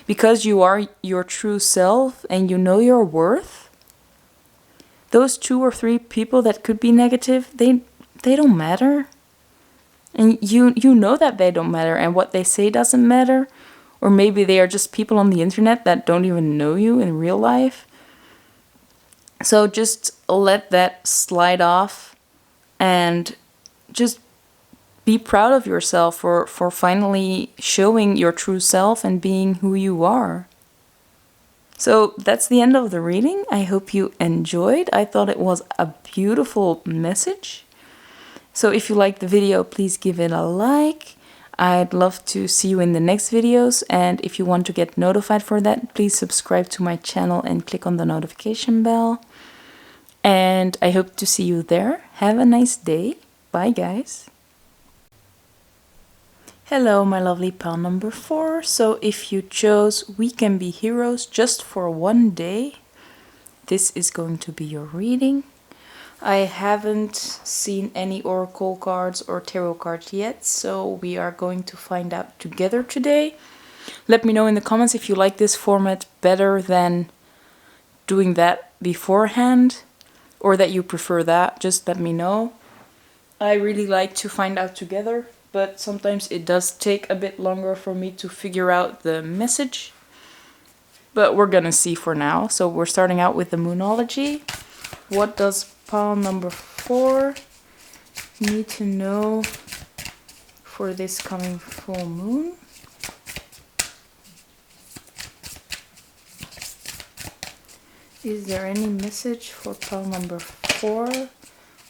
because you are your true self and you know your worth, those 2 or 3 people that could be negative, they don't matter. And you know that they don't matter, and what they say doesn't matter. Or maybe they are just people on the internet that don't even know you in real life. So just let that slide off and just be proud of yourself for finally showing your true self and being who you are. So that's the end of the reading. I hope you enjoyed. I thought it was a beautiful message. So if you liked the video, please give it a like. I'd love to see you in the next videos, and if you want to get notified for that, please subscribe to my channel and click on the notification bell. And I hope to see you there. Have a nice day. Bye, guys. Hello, my lovely pal number 4. So if you chose We Can Be Heroes just for one day, this is going to be your reading. I haven't seen any oracle cards or tarot cards yet, so we are going to find out together today. Let me know in the comments if you like this format better than doing that beforehand, or that you prefer that. Just let me know. I really like to find out together, but sometimes it does take a bit longer for me to figure out the message. But we're gonna see for now. So we're starting out with the Moonology. What does pile number 4 need to know for this coming full moon? Is there any message for pile number 4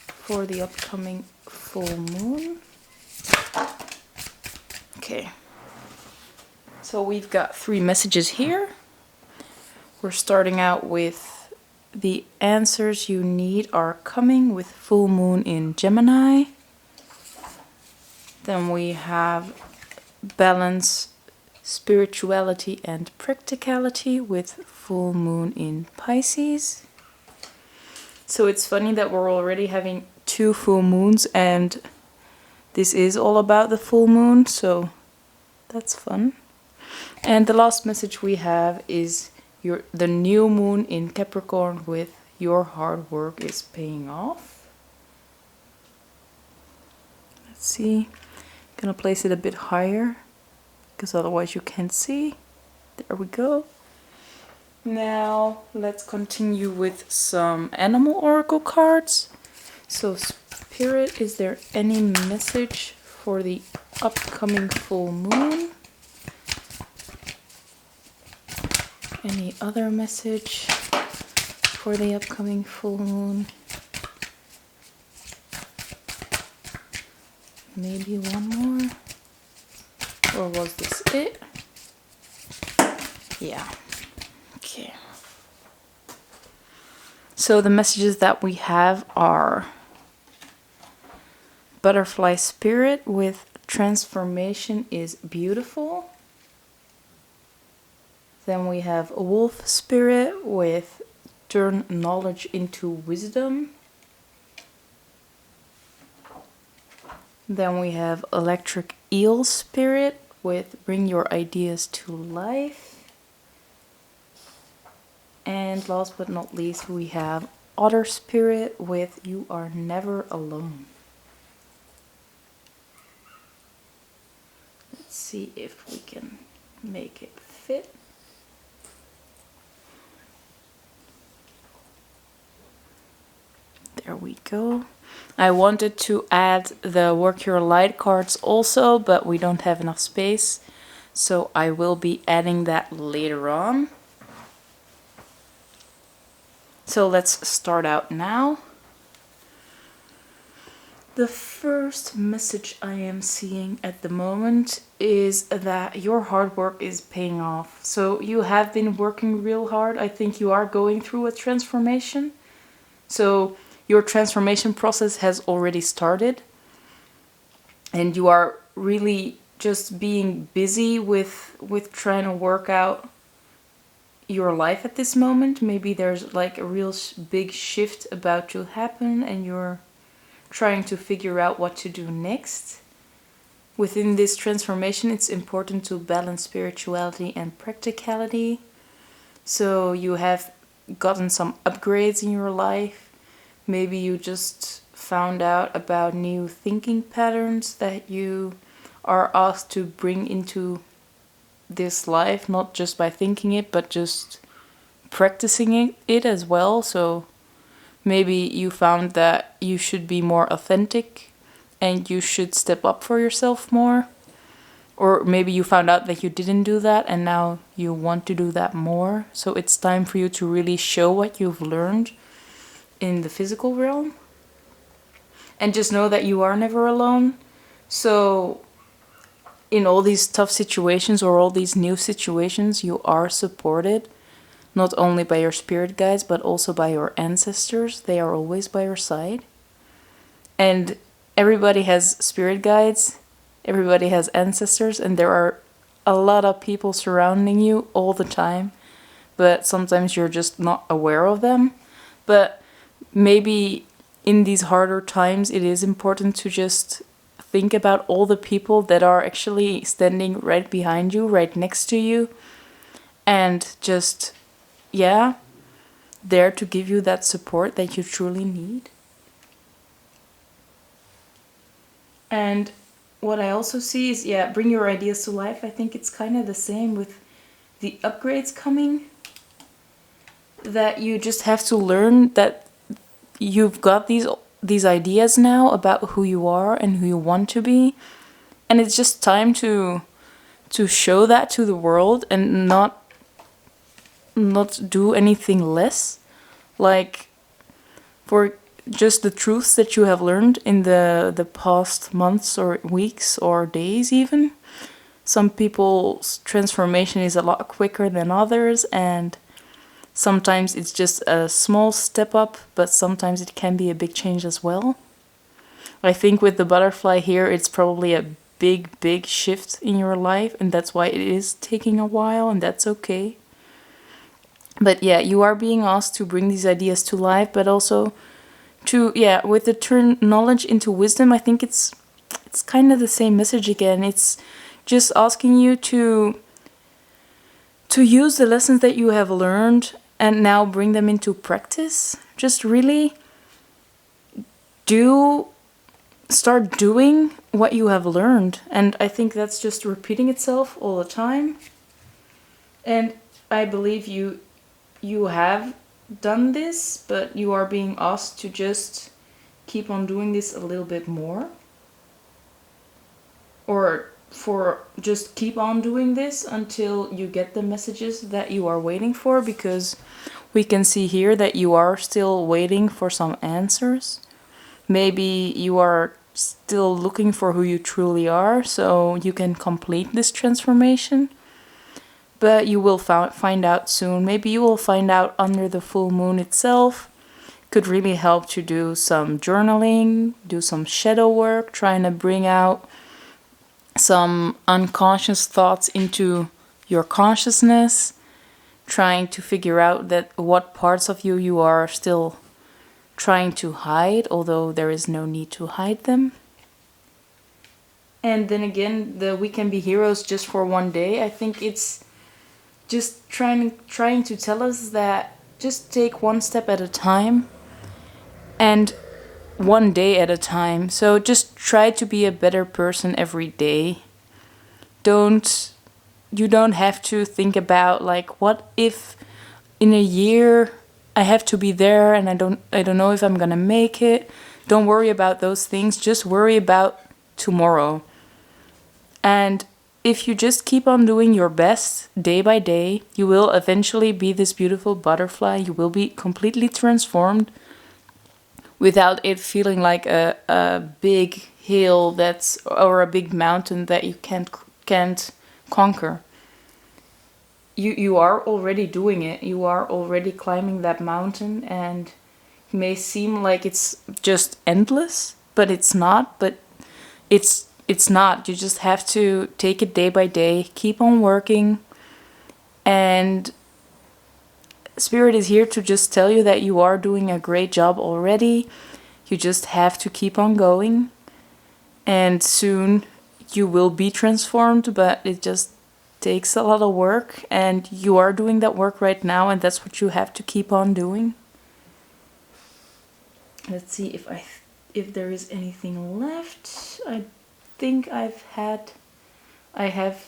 for the upcoming full moon? Okay. So we've got 3 messages here. We're starting out with the answers you need are coming with full moon in Gemini. Then we have balance, spirituality and practicality with full moon in Pisces. So it's funny that we're already having 2 full moons and this is all about the full moon, so that's fun. And the last message we have is the new moon in Capricorn with your hard work is paying off. Let's see. I'm gonna place it a bit higher because otherwise you can't see. There we go. Now let's continue with some animal oracle cards. So Spirit, is there any message for the upcoming full moon? Any other message for the upcoming full moon? Maybe one more? Or was this it? Yeah. Okay. So the messages that we have are Butterfly Spirit with transformation is beautiful. Then we have Wolf Spirit with turn knowledge into wisdom. Then we have Electric Eel Spirit with bring your ideas to life. And last but not least, we have Otter Spirit with you are never alone. Let's see if we can make it fit. There we go. I wanted to add the Work Your Light cards also, but we don't have enough space. So I will be adding that later on. So let's start out now. The first message I am seeing at the moment is that your hard work is paying off. So you have been working real hard. I think you are going through a transformation. So your transformation process has already started. And you are really just being busy with trying to work out your life at this moment. Maybe there's like a real big shift about to happen and you're trying to figure out what to do next. Within this transformation, it's important to balance spirituality and practicality. So you have gotten some upgrades in your life. Maybe you just found out about new thinking patterns that you are asked to bring into this life, not just by thinking it, but just practicing it as well. So maybe you found that you should be more authentic and you should step up for yourself more. Or maybe you found out that you didn't do that and now you want to do that more. So it's time for you to really show what you've learned in the physical realm. And just know that you are never alone. So in all these tough situations or all these new situations, you are supported. Not only by your spirit guides, but also by your ancestors. They are always by your side. And everybody has spirit guides. Everybody has ancestors. And there are a lot of people surrounding you all the time. But sometimes you're just not aware of them. But maybe in these harder times, it is important to just think about all the people that are actually standing right behind you, right next to you. And just, yeah, there to give you that support that you truly need. And what I also see is, yeah, bring your ideas to life. I think it's kind of the same with the upgrades coming. That you just have to learn that you've got these ideas now about who you are and who you want to be. And it's just time to show that to the world and not do anything less. Like, for just the truths that you have learned in the past months or weeks or days even. Some people's transformation is a lot quicker than others, and sometimes it's just a small step up, but sometimes it can be a big change as well. I think with the butterfly here, it's probably a big shift in your life, and that's why it is taking a while, and that's okay. But yeah, you are being asked to bring these ideas to life, but also to, yeah, with the turn knowledge into wisdom, I think it's kind of the same message again. It's just asking you to to use the lessons that you have learned and now bring them into practice. Just really start doing what you have learned. And I think that's just repeating itself all the time. And I believe you have done this, but you are being asked to just keep on doing this a little bit more. Or for just keep on doing this until you get the messages that you are waiting for, because we can see here that you are still waiting for some answers. Maybe you are still looking for who you truly are, so you can complete this transformation. But you will find out soon. Maybe you will find out under the full moon itself. Could really help to do some journaling, do some shadow work, trying to bring out some unconscious thoughts into your consciousness, trying to figure out that what parts of you are still trying to hide, although there is no need to hide them. And then again, the we can be heroes just for one day. I think it's just trying to tell us that just take one step at a time and one day at a time. So just try to be a better person every day. You don't have to think about like, what if in a year I have to be there and I don't know if I'm gonna make it. Don't worry about those things. Just worry about tomorrow. And if you just keep on doing your best day by day, you will eventually be this beautiful butterfly. You will be completely transformed without it feeling like a big hill or a big mountain that you can't conquer. You are already doing it. You are already climbing that mountain, and it may seem like it's just endless, but it's not. But it's not. You just have to take it day by day, keep on working, and Spirit is here to just tell you that you are doing a great job already. You just have to keep on going, and soon you will be transformed, but it just takes a lot of work, and you are doing that work right now, and that's what you have to keep on doing. Let's see if there is anything left. I think I have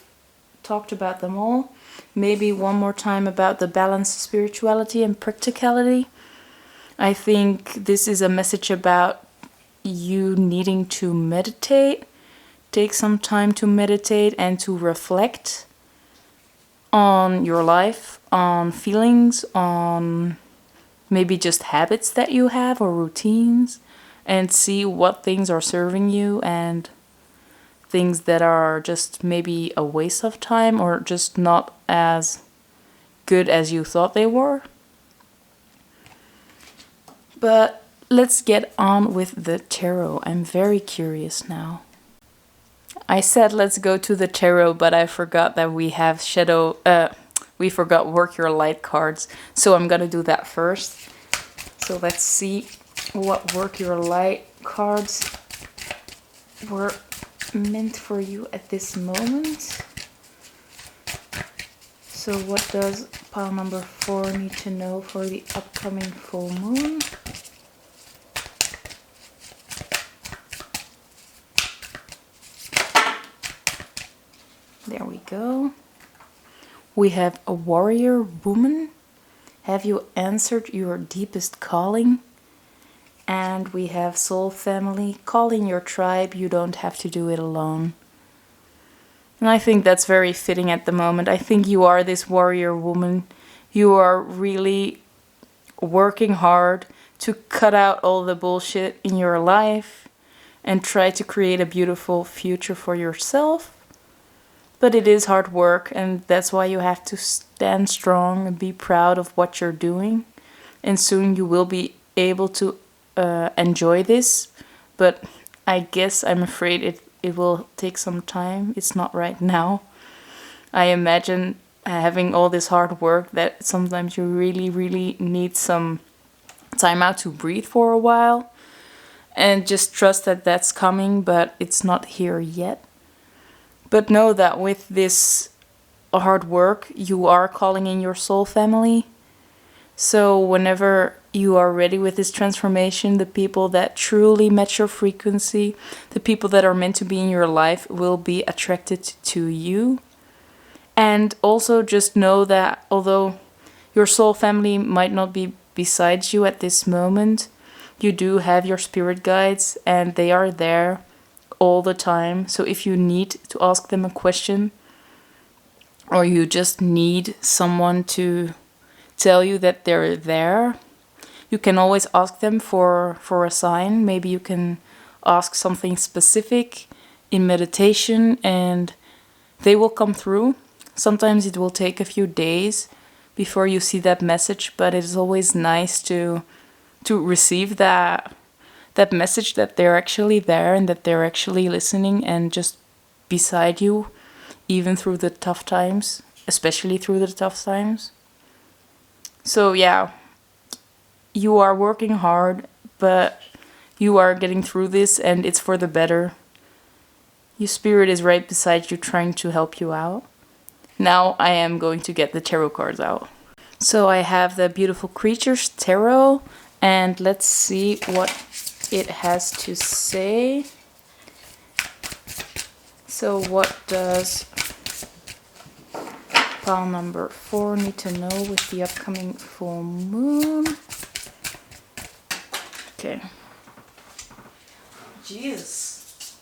talked about them all. Maybe one more time about the balance, spirituality, and practicality. I think this is a message about you needing to meditate. Take some time to meditate and to reflect on your life, on feelings, on maybe just habits that you have or routines, and see what things are serving you and things that are just maybe a waste of time or just not as good as you thought they were. But let's get on with the tarot. I'm very curious now. I said let's go to the tarot, but I forgot that we have we forgot Work Your Light cards. So I'm gonna do that first. So let's see what Work Your Light cards were meant for you at this moment. So what does pile number 4 need to know for the upcoming full moon? There we go. We have a warrior woman. Have you answered your deepest calling? And we have soul family. Call in your tribe. You don't have to do it alone. And I think that's very fitting at the moment. I think you are this warrior woman. You are really working hard to cut out all the bullshit in your life and try to create a beautiful future for yourself. But it is hard work, and that's why you have to stand strong and be proud of what you're doing. And soon you will be able to enjoy this. But I guess I'm afraid it will take some time. It's not right now. I imagine having all this hard work that sometimes you really, really need some time out to breathe for a while. And just trust that that's coming, but it's not here yet. But know that with this a hard work, you are calling in your soul family. So whenever you are ready with this transformation, the people that truly match your frequency, the people that are meant to be in your life, will be attracted to you. And also just know that although your soul family might not be beside you at this moment, you do have your spirit guides and they are there all the time. So if you need to ask them a question, or you just need someone to tell you that they're there, you can always ask them for a sign. Maybe you can ask something specific in meditation and they will come through. Sometimes it will take a few days before you see that message, but it is always nice to receive that message that they're actually there and that they're actually listening and just beside you, even through the tough times, especially through the tough times. So yeah, you are working hard, but you are getting through this and it's for the better. Your spirit is right beside you trying to help you out. Now I am going to get the tarot cards out. So I have the Beautiful Creatures Tarot, and let's see what it has to say. So what does pile number 4 need to know with the upcoming full moon? Okay. Jesus.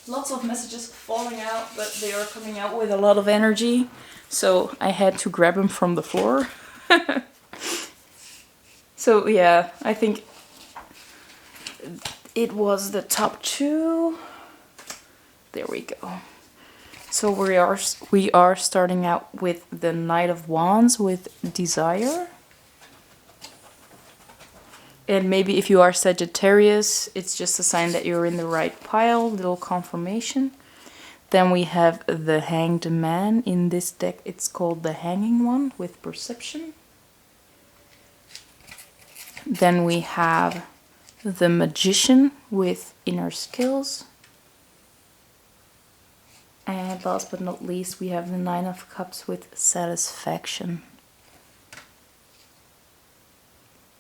Lots of messages falling out, but they are coming out with a lot of energy. So I had to grab them from the floor. So yeah, I think it was the top 2. There we go. So we are starting out with the Knight of Wands with Desire. And maybe if you are Sagittarius, it's just a sign that you're in the right pile, little confirmation. Then we have the Hanged Man. In this deck, it's called the Hanging One with Perception. Then we have the Magician with Inner Skills. And last but not least, we have the Nine of Cups with Satisfaction.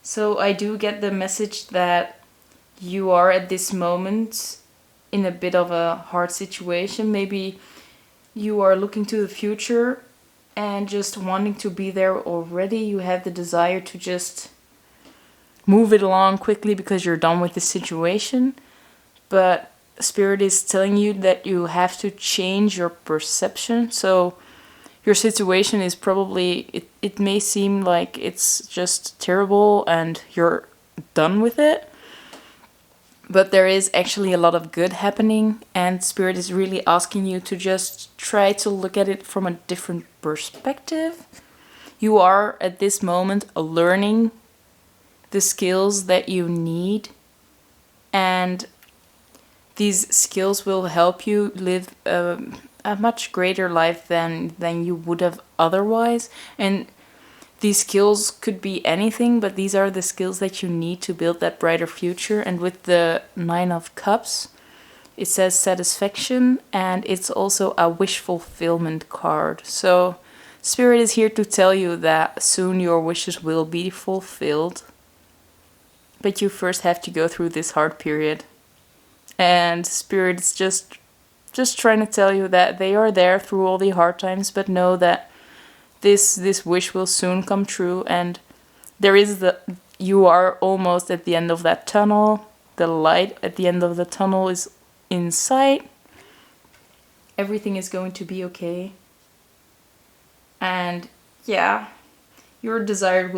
So I do get the message that you are at this moment in a bit of a hard situation. Maybe you are looking to the future and just wanting to be there already. You have the desire to just move it along quickly because you're done with the situation. But Spirit is telling you that you have to change your perception. So your situation is probably, it may seem like it's just terrible and you're done with it. But there is actually a lot of good happening, and Spirit is really asking you to just try to look at it from a different perspective. You are at this moment learning the skills that you need, and these skills will help you live a much greater life than you would have otherwise. And these skills could be anything, but these are the skills that you need to build that brighter future. And with the Nine of Cups, it says satisfaction, and it's also a wish fulfillment card. So Spirit is here to tell you that soon your wishes will be fulfilled. But you first have to go through this hard period. And Spirit is just trying to tell you that they are there through all the hard times, but know that this wish will soon come true, and you are almost at the end of that tunnel. The light at the end of the tunnel is in sight. Everything is going to be okay. And yeah, your desires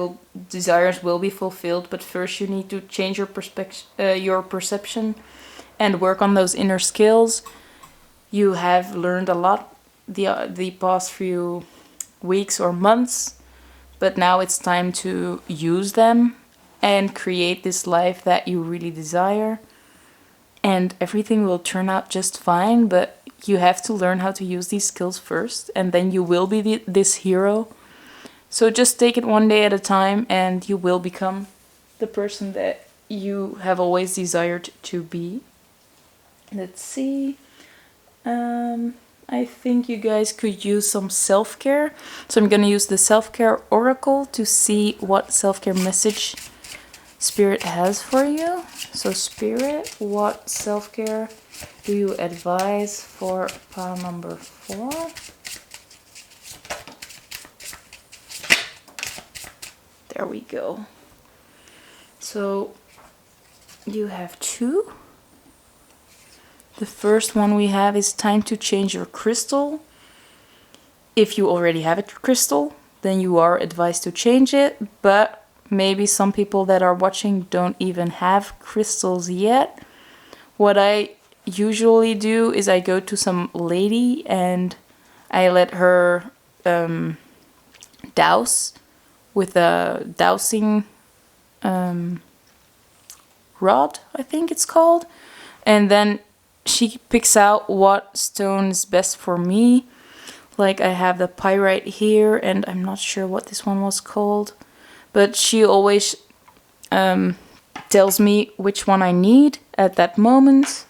will be fulfilled, but first you need to change your perception and work on those inner skills. You have learned a lot the past few weeks or months, but now it's time to use them and create this life that you really desire. And everything will turn out just fine, but you have to learn how to use these skills first, and then you will be this hero. So just take it one day at a time, and you will become the person that you have always desired to be. Let's see. I think you guys could use some self-care. So I'm gonna use the self-care oracle to see what self-care message Spirit has for you. So Spirit, what self-care do you advise for pile number 4? There we go. So you have 2. The first one we have is time to change your crystal. If you already have a crystal, then you are advised to change it, but maybe some people that are watching don't even have crystals yet. What I usually do is I go to some lady and I let her douse with a dowsing rod, I think it's called. And then she picks out what stone is best for me. Like I have the pyrite here, and I'm not sure what this one was called. But she always tells me which one I need at that moment.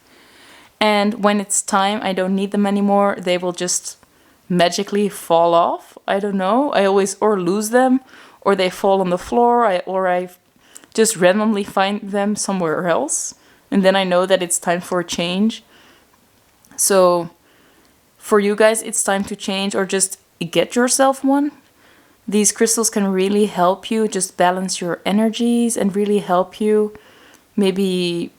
And when it's time, I don't need them anymore. They will just magically fall off. I don't know. I always or lose them, or they fall on the floor, or I just randomly find them somewhere else. And then I know that it's time for a change. So for you guys, it's time to change or just get yourself one. These crystals can really help you just balance your energies and really help you maybe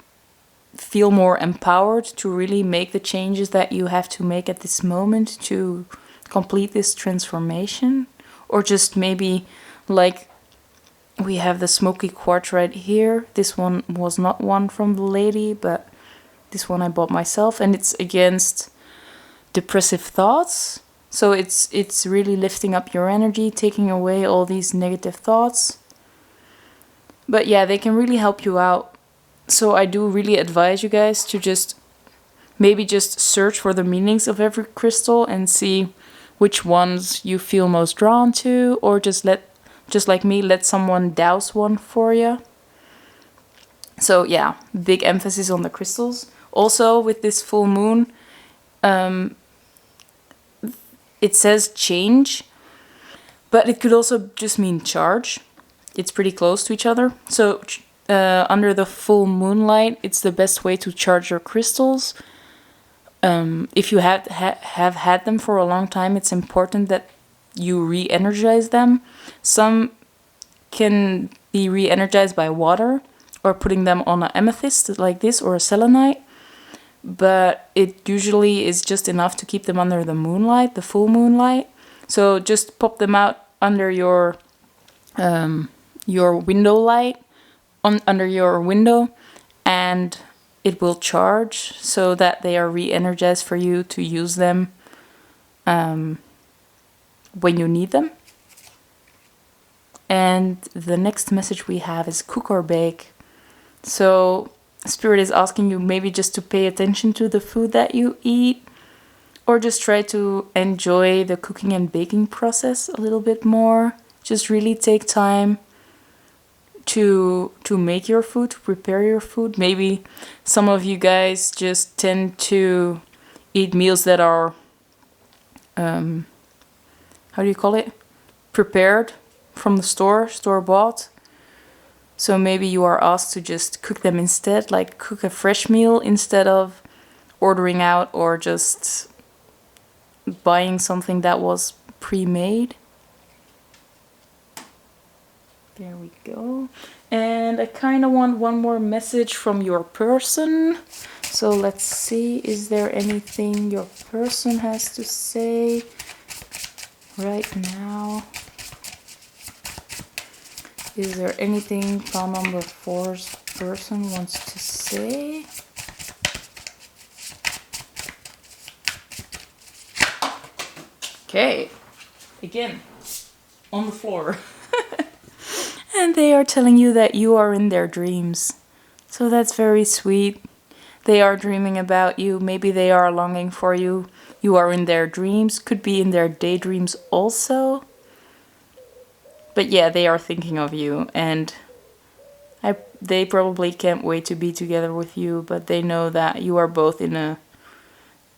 feel more empowered to really make the changes that you have to make at this moment to complete this transformation. Or just maybe like we have the smoky quartz right here. This one was not one from the lady, but this one I bought myself, and it's against depressive thoughts. So it's really lifting up your energy, taking away all these negative thoughts. But yeah, they can really help you out. So I do really advise you guys to just maybe just search for the meanings of every crystal and see which ones you feel most drawn to, or just like me, let someone douse one for you. So yeah, big emphasis on the crystals. Also with this full moon, it says change, but it could also just mean charge. It's pretty close to each other. So under the full moonlight, it's the best way to charge your crystals. If you have had them for a long time, it's important that you re-energize them. Some can be re-energized by water or putting them on an amethyst like this or a selenite. But it usually is just enough to keep them under the moonlight, the full moonlight. So just pop them out under your window light, under your window, and it will charge so that they are re-energized for you to use them when you need them. And the next message we have is cook or bake. So Spirit is asking you maybe just to pay attention to the food that you eat, or just try to enjoy the cooking and baking process a little bit more. Just really take time to make your food, to prepare your food. Maybe some of you guys just tend to eat meals that are how do you call it? Prepared from the store bought. So maybe you are asked to just cook them instead, like cook a fresh meal instead of ordering out or just buying something that was pre-made. There we go. And I kind of want one more message from your person. So let's see, is there anything your person has to say right now? Is there anything pile number 4's person wants to say? Okay, again, on the floor. And they are telling you that you are in their dreams. So that's very sweet. They are dreaming about you. Maybe they are longing for you. You are in their dreams. Could be in their daydreams also. But yeah, they are thinking of you. And they probably can't wait to be together with you. But they know that you are both in a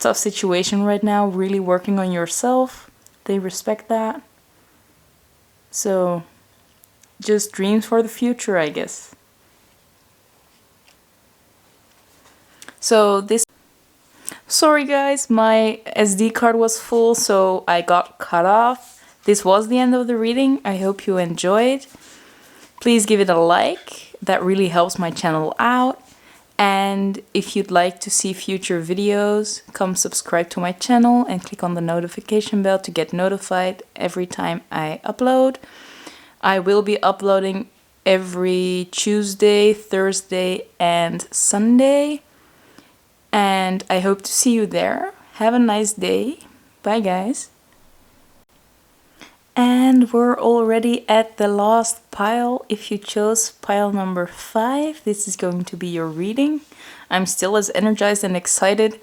tough situation right now, really working on yourself. They respect that. So, just dreams for the future, I guess. So this... Sorry guys, my SD card was full, so I got cut off. This was the end of the reading. I hope you enjoyed. Please give it a like. That really helps my channel out. And if you'd like to see future videos, come subscribe to my channel and click on the notification bell to get notified every time I upload. I will be uploading every Tuesday, Thursday, and Sunday. And I hope to see you there. Have a nice day. Bye guys. And we're already at the last pile. If you chose pile number 5, this is going to be your reading. I'm still as energized and excited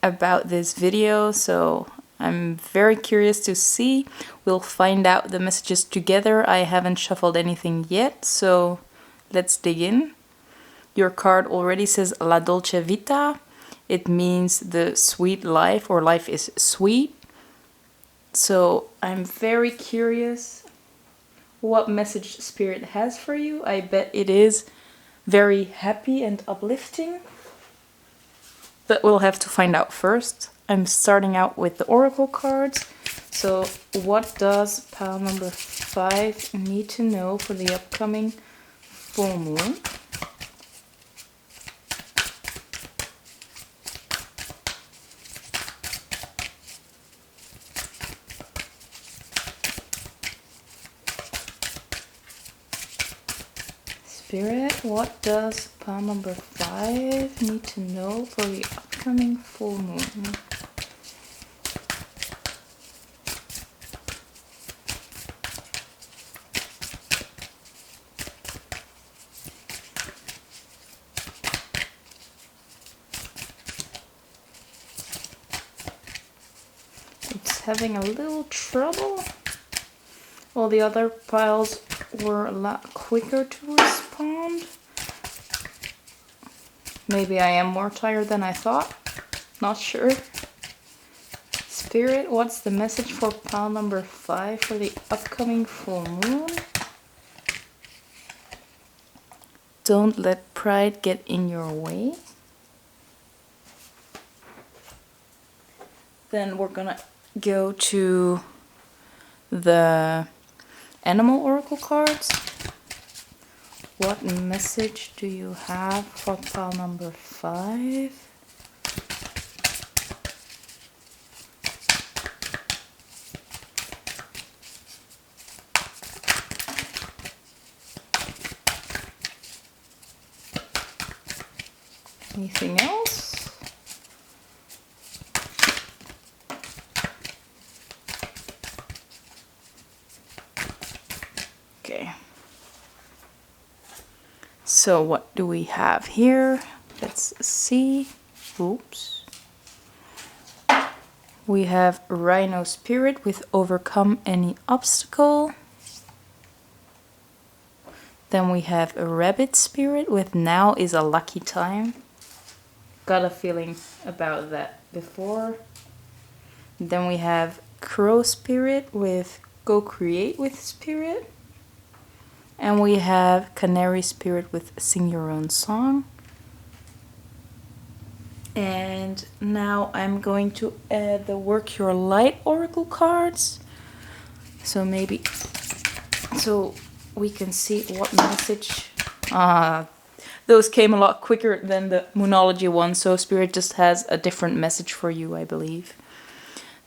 about this video, so I'm very curious to see. We'll find out the messages together. I haven't shuffled anything yet, so let's dig in. Your card already says La Dolce Vita. It means the sweet life, or life is sweet. So I'm very curious what message Spirit has for you. I bet it is very happy and uplifting. But we'll have to find out first. I'm starting out with the Oracle cards. So what does pile number 5 need to know for the upcoming full moon? Spirit, what does pile number 5 need to know for the upcoming full moon? It's having a little trouble. All the other piles were a lot quicker to respond. Maybe I am more tired than I thought. Not sure. Spirit, what's the message for pile number 5 for the upcoming full moon? Don't let pride get in your way. Then we're gonna go to the Animal Oracle cards. What message do you have for pile number 5? Anything else? Okay. So what do we have here? Let's see. Oops. We have Rhino Spirit with overcome any obstacle. Then we have a Rabbit Spirit with now is a lucky time. Got a feeling about that before. Then we have Crow Spirit with go create with Spirit. And we have Canary Spirit with sing your own song. And now I'm going to add the Work Your Light Oracle cards. So maybe, so we can see what message. Those came a lot quicker than the Moonology one, so Spirit just has a different message for you, I believe.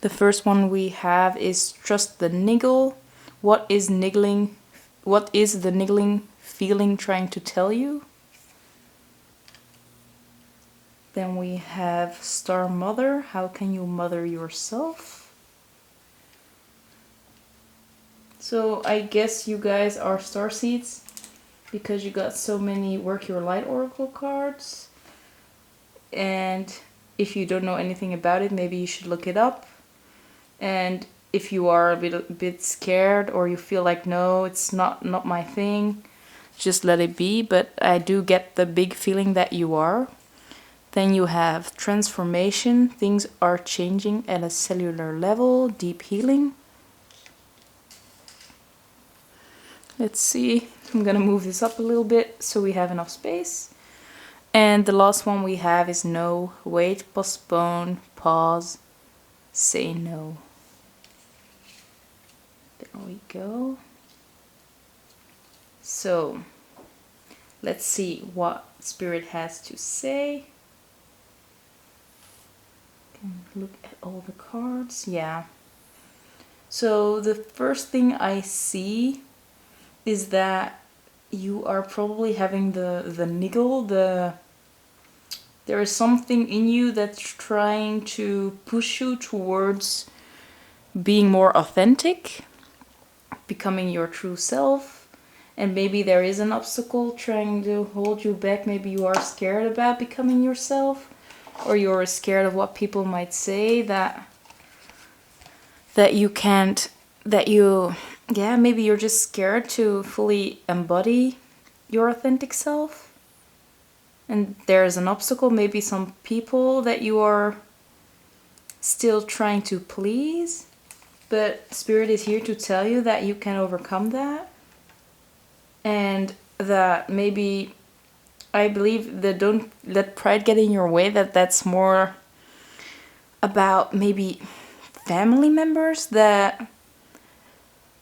The first one we have is Trust the Niggle. What is niggling? What is the niggling feeling trying to tell you? Then we have Star Mother. How can you mother yourself? So I guess you guys are starseeds because you got so many Work Your Light Oracle cards. And if you don't know anything about it, maybe you should look it up. And if you are a bit scared or you feel like, no, it's not my thing, just let it be. But I do get the big feeling that you are. Then you have transformation. Things are changing at a cellular level. Deep healing. Let's see. I'm gonna move this up a little bit so we have enough space. And the last one we have is no. Wait, postpone, pause, say no. There we go. So let's see what Spirit has to say. Can look at all the cards. Yeah. So the first thing I see is that you are probably having the niggle, there is something in you that's trying to push you towards being more authentic, becoming your true self, and maybe there is an obstacle trying to hold you back. Maybe you are scared about becoming yourself, or you're scared of what people might say, that you can't, maybe you're just scared to fully embody your authentic self. And there's an obstacle, maybe some people that you are still trying to please. But Spirit is here to tell you that you can overcome that. And that maybe, I believe that don't let pride get in your way, that's more about maybe family members that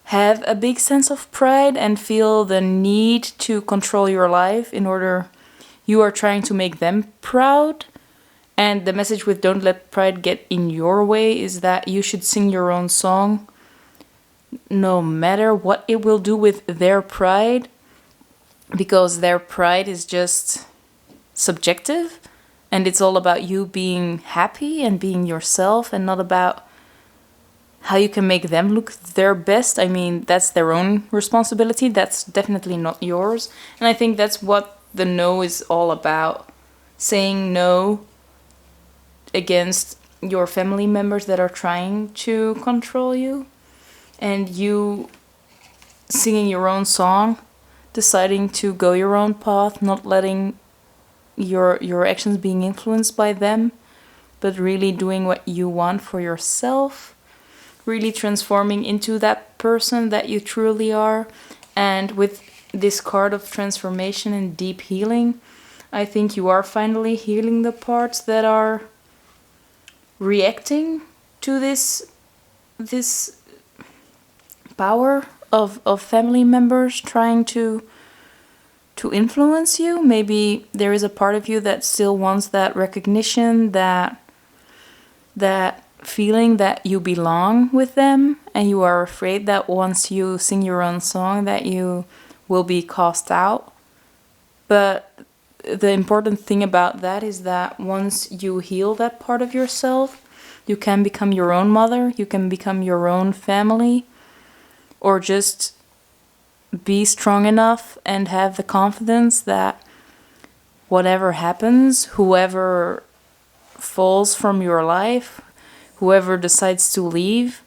have a big sense of pride and feel the need to control your life in order you are trying to make them proud. And the message with don't let pride get in your way is that you should sing your own song no matter what it will do with their pride, because their pride is just subjective and it's all about you being happy and being yourself and not about how you can make them look their best. I mean, that's their own responsibility. That's definitely not yours. And I think that's what the no is all about. Saying no against your family members that are trying to control you. And you singing your own song, deciding to go your own path, not letting your actions being influenced by them, but really doing what you want for yourself. Really transforming into that person that you truly are. And with this card of transformation and deep healing, I think you are finally healing the parts that are reacting to this power of family members trying to influence you. Maybe there is a part of you that still wants that recognition, that feeling that you belong with them, and you are afraid that once you sing your own song that you will be cast out. But the important thing about that is that once you heal that part of yourself, you can become your own mother, you can become your own family, or just be strong enough and have the confidence that whatever happens, whoever falls from your life, whoever decides to leave,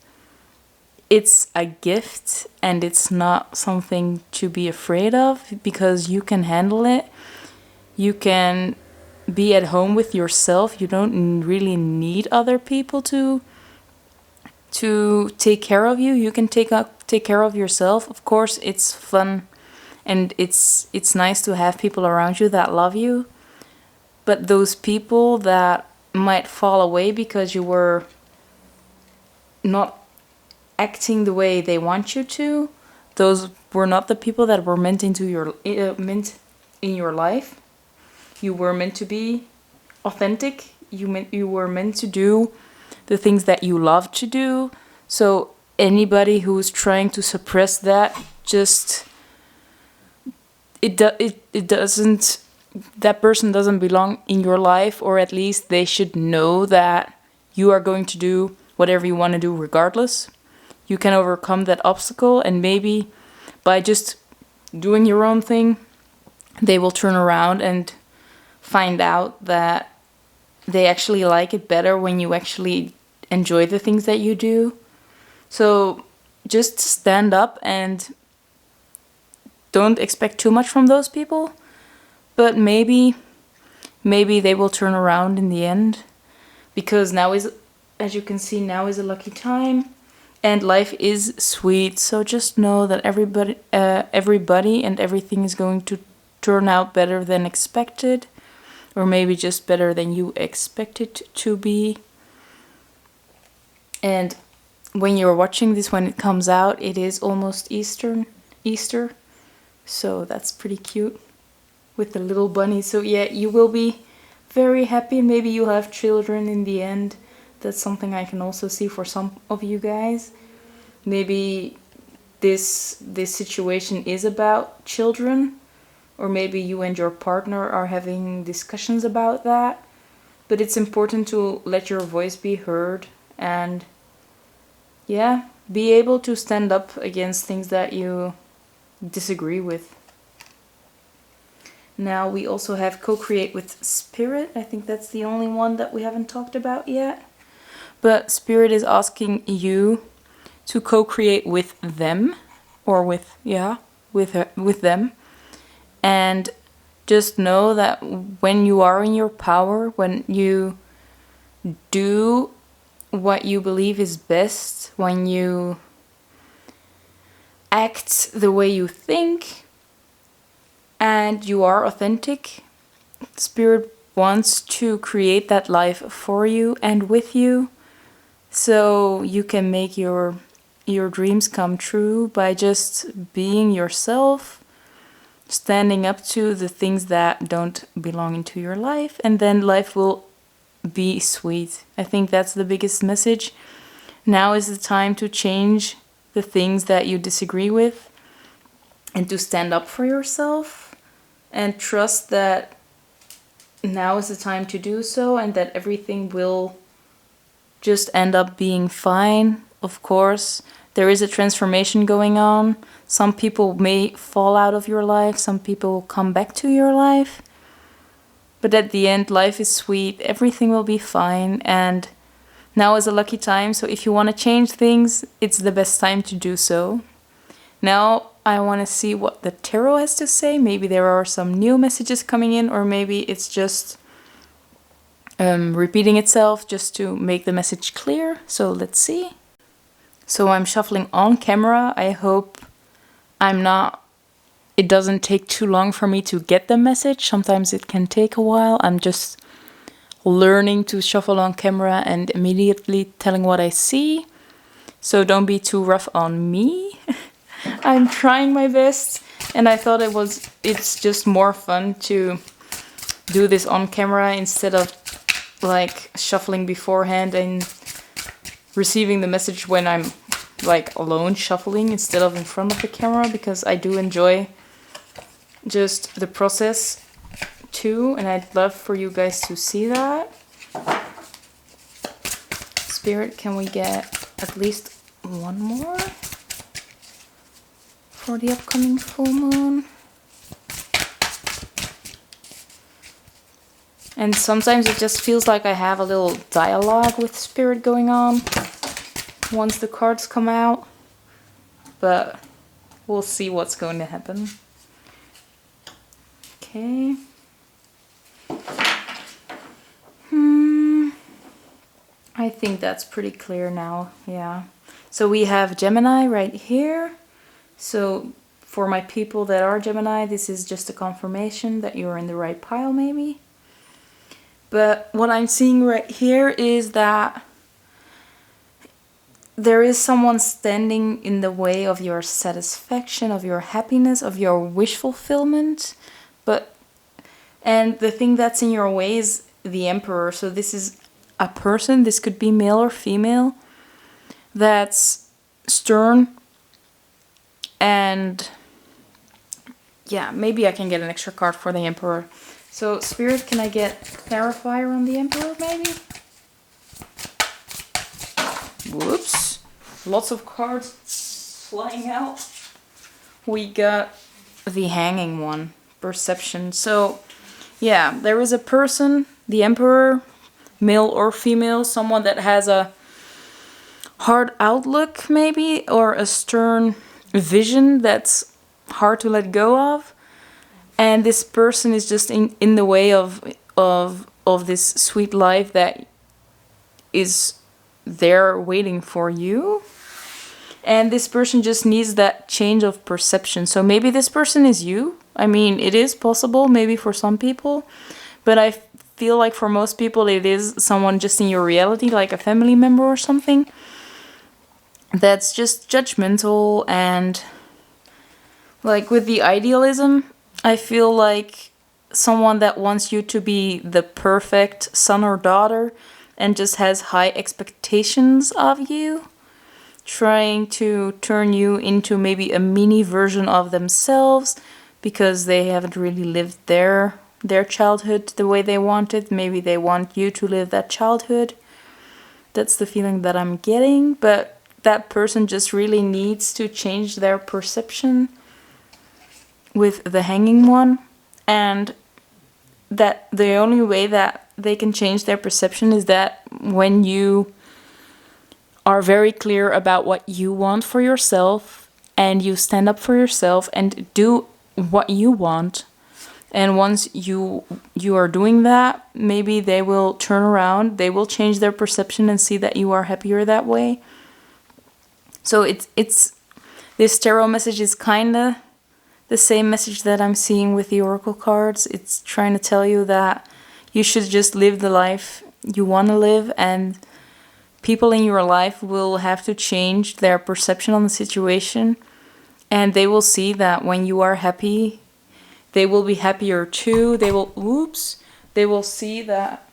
it's a gift and it's not something to be afraid of, because you can handle it. You can be at home with yourself. You don't really need other people to take care of you. You can take care of yourself. Of course, it's fun and it's nice to have people around you that love you. But those people that might fall away because you were not acting the way they want you to, those were not the people that were meant in your life. You were meant to be authentic. You were meant to do the things that you love to do. So anybody who's trying to suppress that, just it doesn't, that person doesn't belong in your life, or at least they should know that you are going to do whatever you want to do regardless. You can overcome that obstacle, and maybe by just doing your own thing, they will turn around and find out that they actually like it better when you actually enjoy the things that you do. So just stand up and don't expect too much from those people, but maybe maybe they will turn around in the end, because now is, as you can see, now is a lucky time, and life is sweet. So just know that everybody and everything is going to turn out better than expected, or maybe just better than you expect it to be. And when you're watching this, when it comes out, it is almost Easter, so that's pretty cute with the little bunny. So yeah, you will be very happy, and maybe you'll have children in the end. That's something I can also see for some of you guys. Maybe this situation is about children, or maybe you and your partner are having discussions about that. But it's important to let your voice be heard, and yeah, be able to stand up against things that you disagree with. Now we also have co-create with Spirit. I think that's the only one that we haven't talked about yet. But Spirit is asking you to co-create with them, or with them. And just know that when you are in your power, when you do what you believe is best, when you act the way you think, and you are authentic, Spirit wants to create that life for you and with you, so you can make your dreams come true by just being yourself, standing up to the things that don't belong into your life, and then life will be sweet. I think that's the biggest message. Now is the time to change the things that you disagree with, and to stand up for yourself, and trust that now is the time to do so, and that everything will just end up being fine. Of course, there is a transformation going on. Some people may fall out of your life, some people will come back to your life. But at the end, life is sweet, everything will be fine, and now is a lucky time. So if you want to change things, it's the best time to do so. Now I want to see what the tarot has to say. Maybe there are some new messages coming in, or maybe it's just repeating itself just to make the message clear. So let's see. So I'm shuffling on camera. I hope it doesn't take too long for me to get the message. Sometimes it can take a while. I'm just learning to shuffle on camera and immediately telling what I see. So don't be too rough on me. I'm trying my best, and I thought it's just more fun to do this on camera instead of like shuffling beforehand and receiving the message when I'm like alone shuffling instead of in front of the camera, because I do enjoy just the process too, and I'd love for you guys to see that. Spirit, can we get at least one more for the upcoming full moon? And sometimes it just feels like I have a little dialogue with Spirit going on once the cards come out, but we'll see what's going to happen. Okay. I think that's pretty clear now, yeah. So we have Gemini right here. So for my people that are Gemini, this is just a confirmation that you're in the right pile maybe. But what I'm seeing right here is that there is someone standing in the way of your satisfaction, of your happiness, of your wish fulfillment. And the thing that's in your way is the Emperor. So this is a person, this could be male or female, that's stern. And yeah, maybe I can get an extra card for the Emperor. So Spirit, can I get clarifier on the Emperor maybe? Whoops. Lots of cards flying out. We got the Hanging one. Perception. So yeah, there is a person, the Emperor, male or female, someone that has a hard outlook maybe, or a stern vision that's hard to let go of. And this person is just in the way of of this sweet life that is there waiting for you. And this person just needs that change of perception. So maybe this person is you. I mean, it is possible, maybe for some people. But I feel like for most people, it is someone just in your reality, like a family member or something. That's just judgmental. And like with the idealism, I feel like someone that wants you to be the perfect son or daughter and just has high expectations of you, trying to turn you into maybe a mini version of themselves because they haven't really lived their childhood the way they wanted. Maybe they want you to live that childhood. That's the feeling that I'm getting. But that person just really needs to change their perception with the hanging one. And that the only way that they can change their perception is that when you are very clear about what you want for yourself and you stand up for yourself and do what you want. And once you are doing that, maybe they will turn around, they will change their perception and see that you are happier that way. So it's this tarot message is kind of the same message that I'm seeing with the oracle cards. It's trying to tell you that you should just live the life you want to live, and people in your life will have to change their perception on the situation, and they will see that when you are happy, they will be happier too. They will see that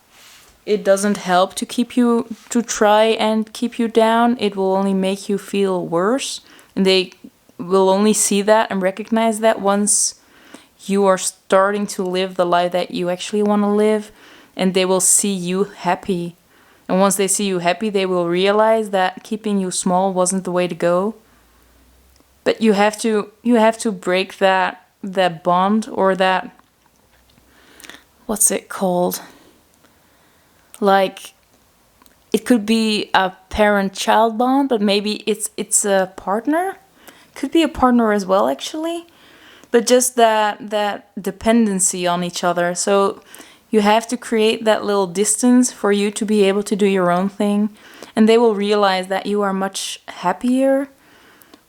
it doesn't help to try and keep you down. It will only make you feel worse, and they will only see that and recognize that once you are starting to live the life that you actually want to live, and they will see you happy. And once they see you happy, they will realize that keeping you small wasn't the way to go. But you have to break that bond, or that, what's it called? Like, it could be a parent-child bond, but maybe it's a partner. Could be a partner as well, actually. But just that dependency on each other. So you have to create that little distance for you to be able to do your own thing. And they will realize that you are much happier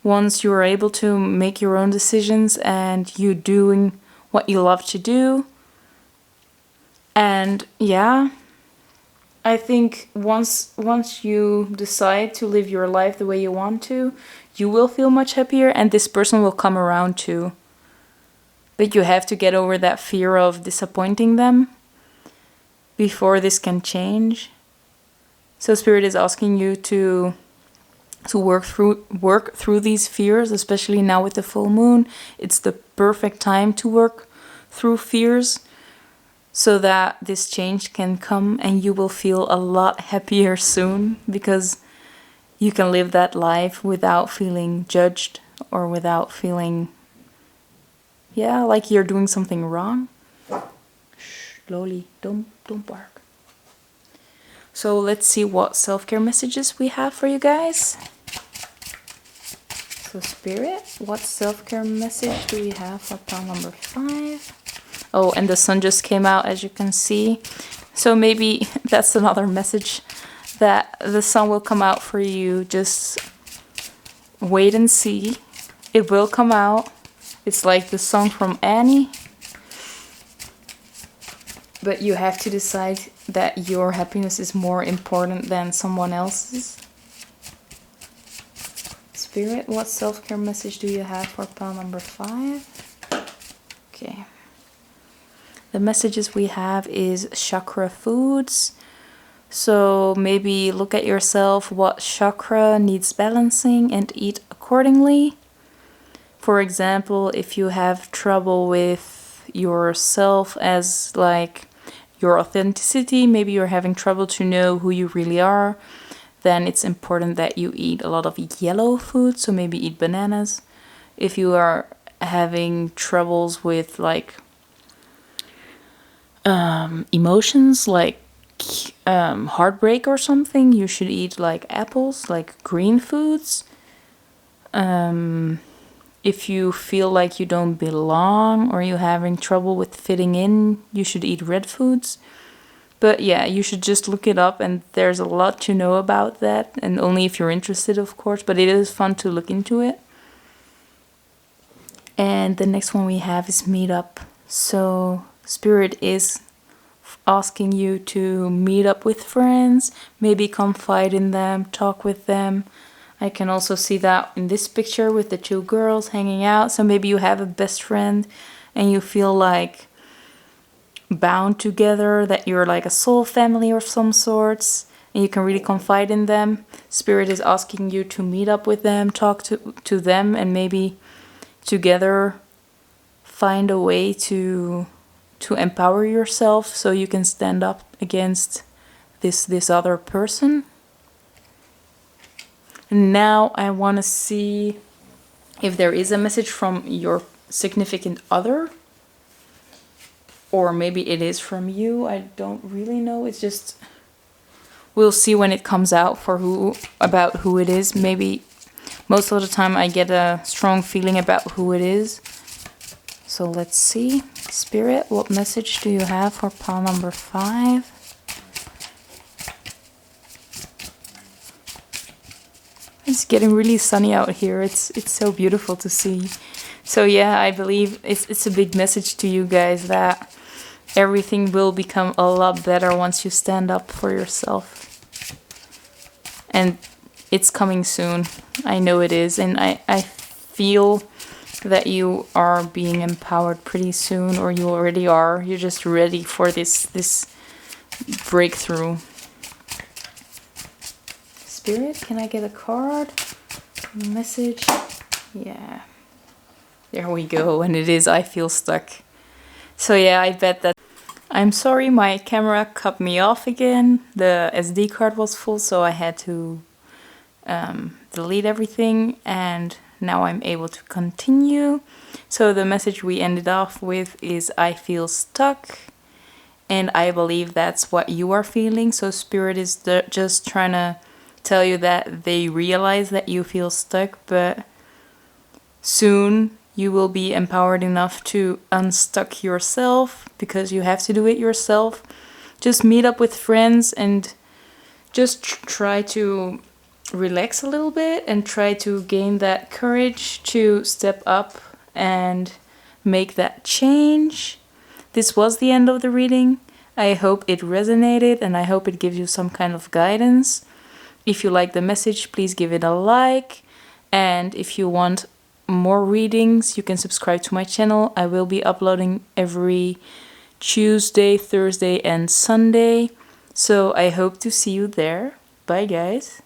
once you are able to make your own decisions and you doing what you love to do. And yeah, I think once you decide to live your life the way you want to, you will feel much happier, and this person will come around too. But you have to get over that fear of disappointing them before this can change. So Spirit is asking you to work through these fears, especially now with the full moon. It's the perfect time to work through fears so that this change can come and you will feel a lot happier soon, because you can live that life without feeling judged or without feeling, like you're doing something wrong. Shh, Loli, don't bark. So let's see what self-care messages we have for you guys. So Spirit, what self-care message do we have for pile number 5? Oh, and the sun just came out, as you can see. So maybe that's another message, that the sun will come out for you. Just wait and see. It will come out. It's like the song from Annie. But you have to decide that your happiness is more important than someone else's. Spirit, what self-care message do you have for pile number 5? Okay. The messages we have is chakra foods. So maybe look at yourself, what chakra needs balancing, and eat accordingly. For example, if you have trouble with yourself as like your authenticity, maybe you're having trouble to know who you really are, then it's important that you eat a lot of yellow food. So maybe eat bananas. If you are having troubles with like emotions, like heartbreak or something, you should eat like apples, like green foods. if you feel like you don't belong or you're having trouble with fitting in, you should eat red foods. But yeah, you should just look it up, and there's a lot to know about that, and only if you're interested, of course, but it is fun to look into it. And the next one we have is meet up. So Spirit is asking you to meet up with friends, maybe confide in them, talk with them. I can also see that in this picture with the two girls hanging out. So maybe you have a best friend and you feel like bound together, that you're like a soul family of some sorts, and you can really confide in them. Spirit is asking you to meet up with them, talk to them, and maybe together find a way to empower yourself so you can stand up against this other person. And now I want to see if there is a message from your significant other, or maybe it is from you. I don't really know. It's just, we'll see when it comes out for about who it is. Maybe most of the time I get a strong feeling about who it is. So let's see. Spirit, what message do you have for pile number 5? It's getting really sunny out here. It's so beautiful to see. So yeah, I believe it's a big message to you guys that everything will become a lot better once you stand up for yourself. And it's coming soon. I know it is. And I feel that you are being empowered pretty soon, or you already are. You're just ready for this breakthrough. Spirit, can I get a card? Message? Yeah. There we go. And it is I feel stuck. So yeah, I bet that... I'm sorry, my camera cut me off again. The SD card was full, so I had to delete everything, and now I'm able to continue. So the message we ended off with is I feel stuck, and I believe that's what you are feeling. So Spirit is just trying to tell you that they realize that you feel stuck, but soon you will be empowered enough to unstuck yourself, because you have to do it yourself. Just meet up with friends and just try to relax a little bit and try to gain that courage to step up and make that change. This was the end of the reading. I hope it resonated, and I hope it gives you some kind of guidance. If you like the message, please give it a like. And if you want more readings, you can subscribe to my channel. I will be uploading every Tuesday, Thursday, and Sunday. So I hope to see you there. Bye, guys.